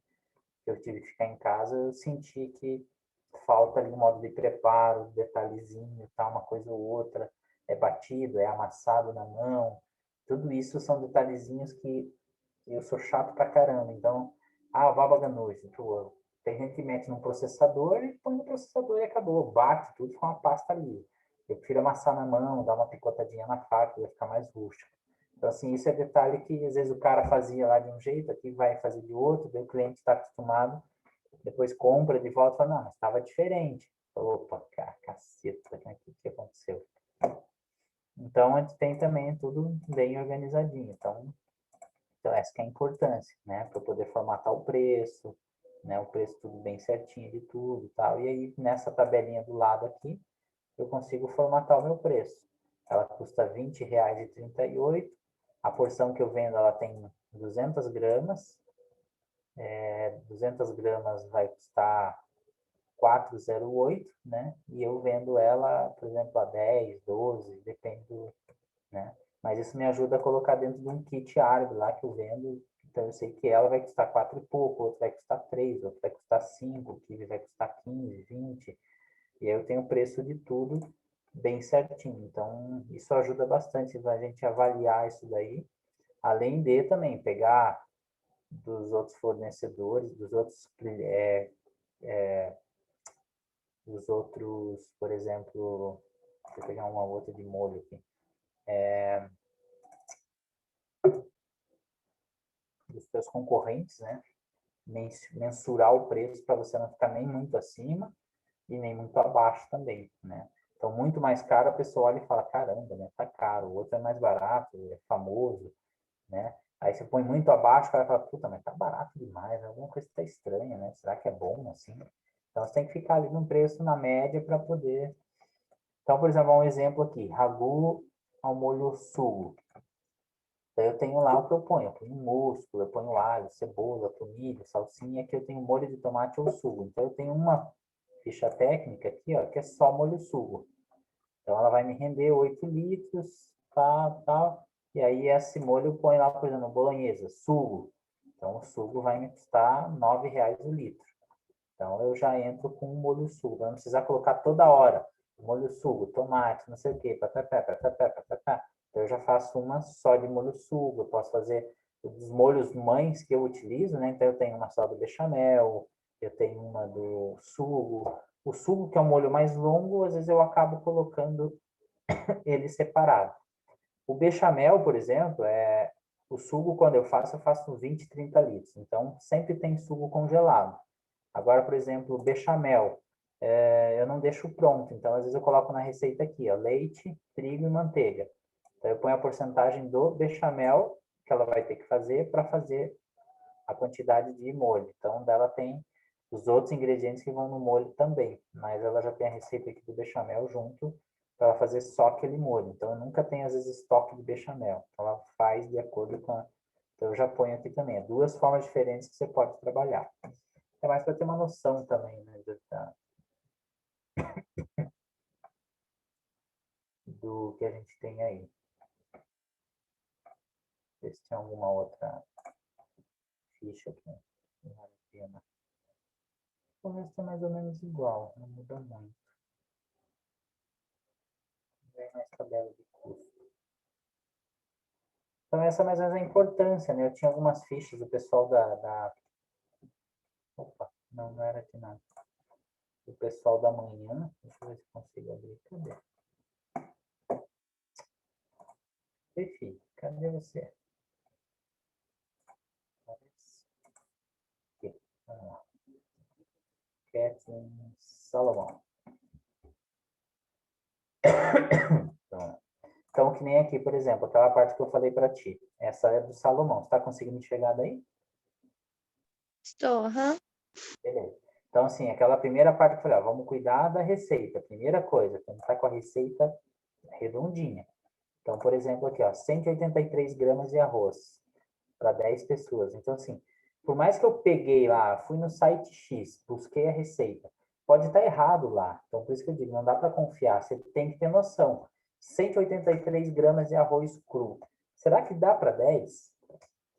que eu tive que ficar em casa, eu senti que falta ali um modo de preparo, detalhezinho, tá, uma coisa ou outra, é batido, é amassado na mão. Tudo isso são detalhezinhos que eu sou chato pra caramba. Então, o baba ganoush, tem gente que mete no processador e põe no processador e acabou. Bate tudo com uma pasta ali. Eu prefiro amassar na mão, dar uma picotadinha na faca, vai ficar mais rústico. Então, assim, isso é detalhe que às vezes o cara fazia lá de um jeito, aqui vai fazer de outro, daí o cliente está acostumado, depois compra de volta e fala, não, mas estava diferente. Opa, cara, caceta, o que aconteceu? Então, a gente tem também tudo bem organizadinho. Então essa que é a importância, né? Para poder formatar o preço, né? O preço tudo bem certinho de tudo e tal. E aí, nessa tabelinha do lado aqui, eu consigo formatar o meu preço. Ela custa R$ 20,38. A porção que eu vendo, ela tem 200 gramas. 200 gramas vai custar 4,08, né? E eu vendo ela, por exemplo, a 10, 12, depende do, né? Mas isso me ajuda a colocar dentro de um kit árabe lá que eu vendo. Então eu sei que ela vai custar 4 e pouco, outro vai custar 3, outro vai custar 5, o kiwi vai custar 15, 20. E aí eu tenho o preço de tudo bem certinho. Então isso ajuda bastante a gente avaliar isso daí. Além de também pegar dos outros fornecedores, dos outros, por exemplo, deixa eu pegar uma outra de molho aqui. Dos seus concorrentes, né? Mensurar o preço para você não ficar nem muito acima e nem muito abaixo também, né? Então, muito mais caro, a pessoa olha e fala, caramba, né? Tá caro. O outro é mais barato, é famoso, né? Aí você põe muito abaixo, o cara fala, puta, mas tá barato demais, alguma coisa tá estranha, né? Será que é bom assim? Então, você tem que ficar ali num preço na média para poder... Então, por exemplo, um exemplo aqui, ragu ao molho sugo. Daí eu tenho lá o que eu ponho. Eu ponho músculo, eu ponho alho, cebola, tomilho, salsinha, que eu tenho molho de tomate ou sugo. Então eu tenho uma ficha técnica aqui, ó, que é só molho sugo. Então ela vai me render 8 litros, tal. E aí esse molho eu ponho lá, por exemplo, bolonhesa, sugo. Então o sugo vai me custar R$ 9,00 o litro. Então eu já entro com um molho sugo. Eu não precisar colocar toda hora molho sugo, tomate, não sei o quê, patapá, patapá, patapá. Então eu já faço uma só de molho sugo. Eu posso fazer os molhos mães que eu utilizo, né? Então eu tenho uma só do bechamel, eu tenho uma do sugo. O sugo, que é um molho mais longo, às vezes eu acabo colocando ele separado. O bechamel, por exemplo, o sugo, quando eu faço 20, 30 litros. Então, sempre tem sugo congelado. Agora, por exemplo, o bechamel, eu não deixo pronto. Então, às vezes eu coloco na receita aqui, ó, leite, trigo e manteiga. Então, eu ponho a porcentagem do bechamel que ela vai ter que fazer para fazer a quantidade de molho. Então, dela tem os outros ingredientes que vão no molho também, mas ela já tem a receita aqui do bechamel junto para ela fazer só aquele molho. Então, eu nunca tenho, às vezes, estoque de bechamel. Então, ela faz de acordo com a... Então, eu já ponho aqui também. É duas formas diferentes que você pode trabalhar. É mais para ter uma noção também, né, do que a gente tem aí. Ver se tem alguma outra ficha aqui. Não vale a pena. O resto é mais ou menos igual, não muda muito. Vem mais tabela de custo. Então, essa é mais ou menos a importância, né? Eu tinha algumas fichas do pessoal Opa, não era aqui não. Do pessoal da manhã. Deixa eu ver se consigo abrir. Cadê? Perfeito. Cadê você? Aqui. Vamos lá. Kathleen Salomão. Então, que nem aqui, por exemplo, aquela parte que eu falei para ti. Essa é do Salomão. Você está conseguindo enxergar daí?
Estou, aham.
Beleza. Então, assim, aquela primeira parte que eu falei, ó, vamos cuidar da receita. Primeira coisa, tem que estar com a receita redondinha. Então, por exemplo, aqui, ó, 183 gramas de arroz para 10 pessoas. Então, assim, por mais que eu peguei lá, fui no site X, busquei a receita, pode estar errado lá. Então, por isso que eu digo, não dá para confiar, você tem que ter noção. 183 gramas de arroz cru. Será que dá para 10?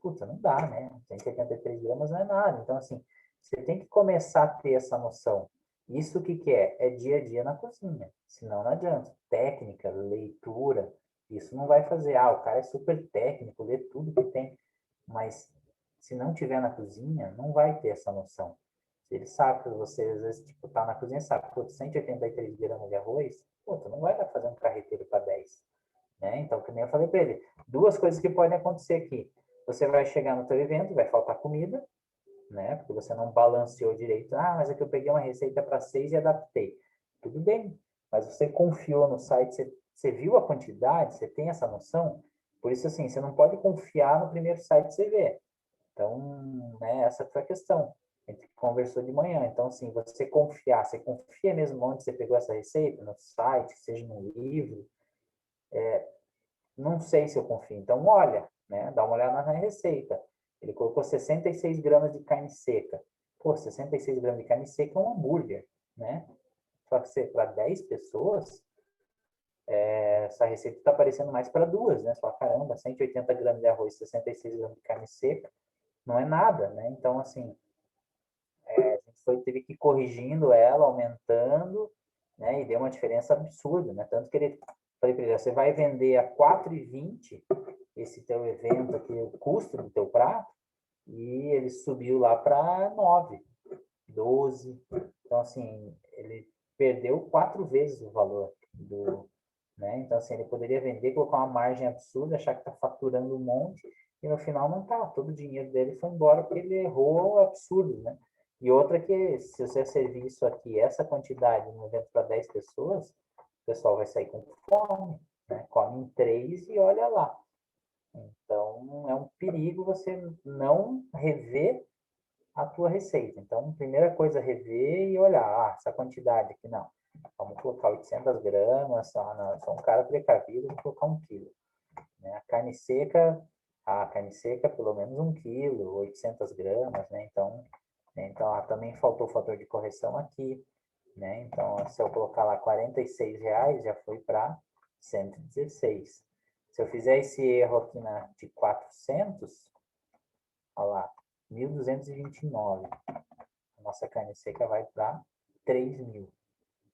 Puta, não dá, né? 183 gramas não é nada. Então, assim, você tem que começar a ter essa noção. Isso o que, que é? É dia a dia na cozinha. Senão não adianta. Técnica, leitura, isso não vai fazer. Ah, o cara é super técnico, lê tudo que tem. Mas se não tiver na cozinha, não vai ter essa noção. Se ele sabe que você, às vezes, tipo, tá na cozinha e sabe, pô, 183 gramas de arroz, pô, tu não vai fazer um carreteiro para 10. né? Então, que nem eu falei para ele, duas coisas que podem acontecer aqui. Você vai chegar no teu evento, vai faltar comida, né? Porque você não balanceou direito. Ah, mas é que eu peguei uma receita para 6 e adaptei. Tudo bem, mas você confiou no site, você viu a quantidade, você tem essa noção? Por isso, assim, você não pode confiar no primeiro site que você vê. Então, né, essa foi a questão. A gente conversou de manhã. Então, assim, você confia mesmo onde você pegou essa receita? No site, seja no livro? Não sei se eu confio. Então, olha, né? Dá uma olhada na receita. Ele colocou 66 gramas de carne seca. Pô, 66 gramas de carne seca é um hambúrguer, né? Só que para 10 pessoas, essa receita está parecendo mais para duas, né? Só caramba, 180 gramas de arroz, 66 gramas de carne seca, não é nada, né? Então, assim, a gente teve que ir corrigindo ela, aumentando, né? E deu uma diferença absurda, né? Tanto que ele, falei para ele, você vai vender a 4,20 esse teu evento aqui, o custo do teu prato, e ele subiu lá para 9, 12. Então, assim, ele perdeu 4 vezes o valor do, né? Então, assim, ele poderia vender, colocar uma margem absurda, achar que está faturando um monte, e no final não tá. Todo o dinheiro dele foi embora porque ele errou absurdo, né? E outra que, se você servir isso aqui, essa quantidade no evento para 10 pessoas, o pessoal vai sair com fome, né? Come em 3 e olha lá. Então, é um perigo você não rever a tua receita. Então, primeira coisa, rever e olhar, essa quantidade aqui não. Vamos colocar 800 gramas, sou um cara precavido, vou colocar 1 quilo. Né? A carne seca, pelo menos 1 quilo, 800 gramas, né? Então também faltou o fator de correção aqui, né? Então, se eu colocar lá R$ 46, já foi para 116. Se eu fizer esse erro aqui de 400, olha lá, 1.229. A nossa carne seca vai para 3.000.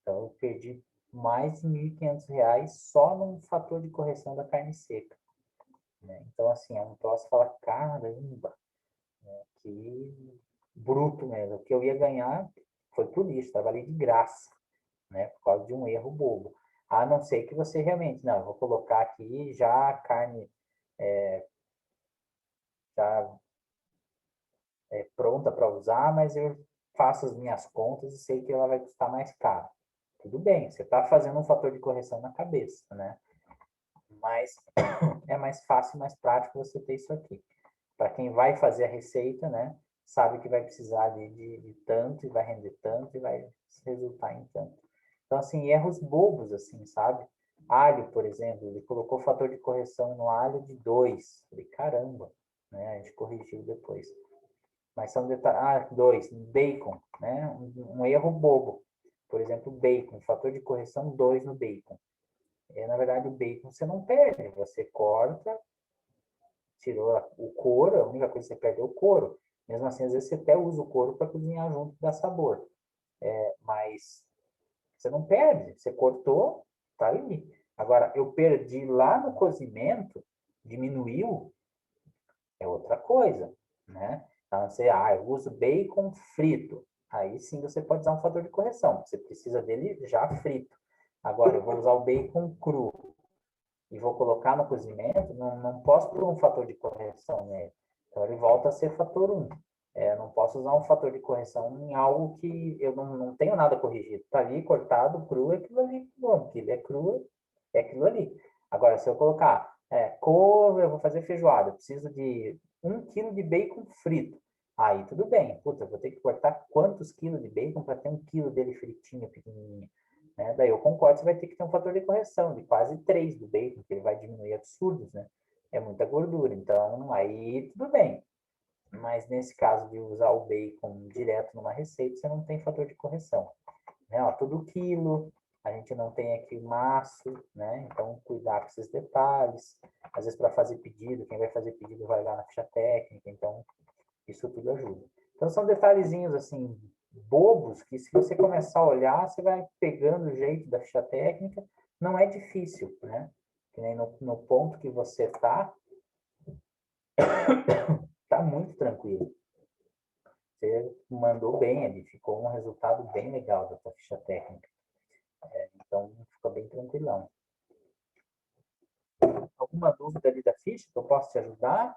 Então, eu perdi mais de R$ 1.500 só num fator de correção da carne seca. Né? Então, assim, é um troço que fala, caramba, né? Que bruto mesmo. O que eu ia ganhar foi por isso, trabalhei de graça, né? Por causa de um erro bobo. A não ser que você realmente, não, eu vou colocar aqui já a carne já pronta para usar, mas eu faço as minhas contas e sei que ela vai custar mais caro. Tudo bem, você está fazendo um fator de correção na cabeça, né? Mas é mais fácil, mais prático você ter isso aqui. Para quem vai fazer a receita, né? Sabe que vai precisar de tanto e vai render tanto e vai resultar em tanto. Então, assim, erros bobos, assim, sabe? Alho, por exemplo, ele colocou o fator de correção no alho de 2. Falei, caramba, né? A gente corrigiu depois. Mas são detalhes. 2, bacon, né? Um erro bobo. Por exemplo, bacon, fator de correção 2 no bacon. Na verdade, o bacon você não perde, você corta, tirou o couro, a única coisa que você perde é o couro. Mesmo assim, às vezes você até usa o couro para cozinhar junto, dá sabor. Mas você não perde, você cortou, tá ali. Agora, eu perdi lá no cozimento, diminuiu, é outra coisa, né? Então, eu uso bacon frito. Aí sim você pode usar um fator de correção, você precisa dele já frito. Agora, eu vou usar o bacon cru e vou colocar no cozimento, não posso pôr um fator de correção nele. Então, ele volta a ser fator 1. Não posso usar um fator de correção em algo que eu não tenho nada corrigido. Está ali cortado, cru, é aquilo ali. Bom, aquilo é cru, é aquilo ali. Agora, se eu colocar couve, eu vou fazer feijoada, eu preciso de 1 quilo de bacon frito. Aí tudo bem. Puta, eu vou ter que cortar quantos quilos de bacon para ter 1 quilo dele fritinho, pequenininho. Né? Daí eu concordo, você vai ter que ter um fator de correção de quase 3 do bacon, que ele vai diminuir absurdos, né? É muita gordura. Então, aí tudo bem. Mas nesse caso de usar o bacon direto numa receita, você não tem fator de correção. Né? Ó, tudo quilo, a gente não tem aqui maço, né? Então, cuidar com esses detalhes. Às vezes, para fazer pedido, quem vai fazer pedido vai lá na ficha técnica, então isso tudo ajuda. Então, são detalhezinhos, assim, bobos, que se você começar a olhar, você vai pegando o jeito da ficha técnica. Não é difícil, né? Que nem no ponto que você está muito tranquilo. Você mandou bem ali, ficou um resultado bem legal da tua ficha técnica. Então, fica bem tranquilão. alguma dúvida ali da ficha que eu posso te ajudar?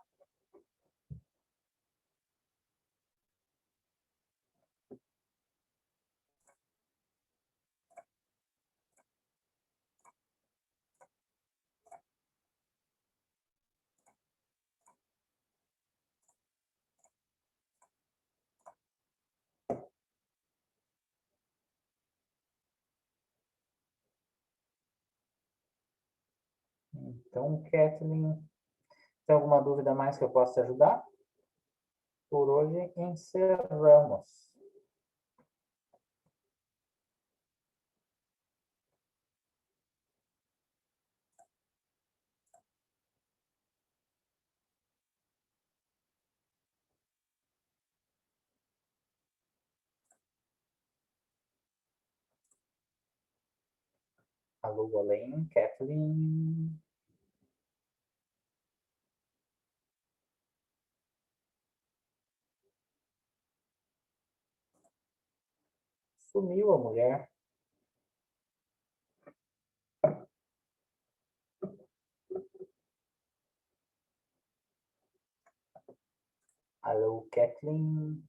Então, Kathleen, tem alguma dúvida mais que eu possa te ajudar? Por hoje encerramos. Alô, além, Kathleen. Sumiu a mulher. Alô, Kathleen.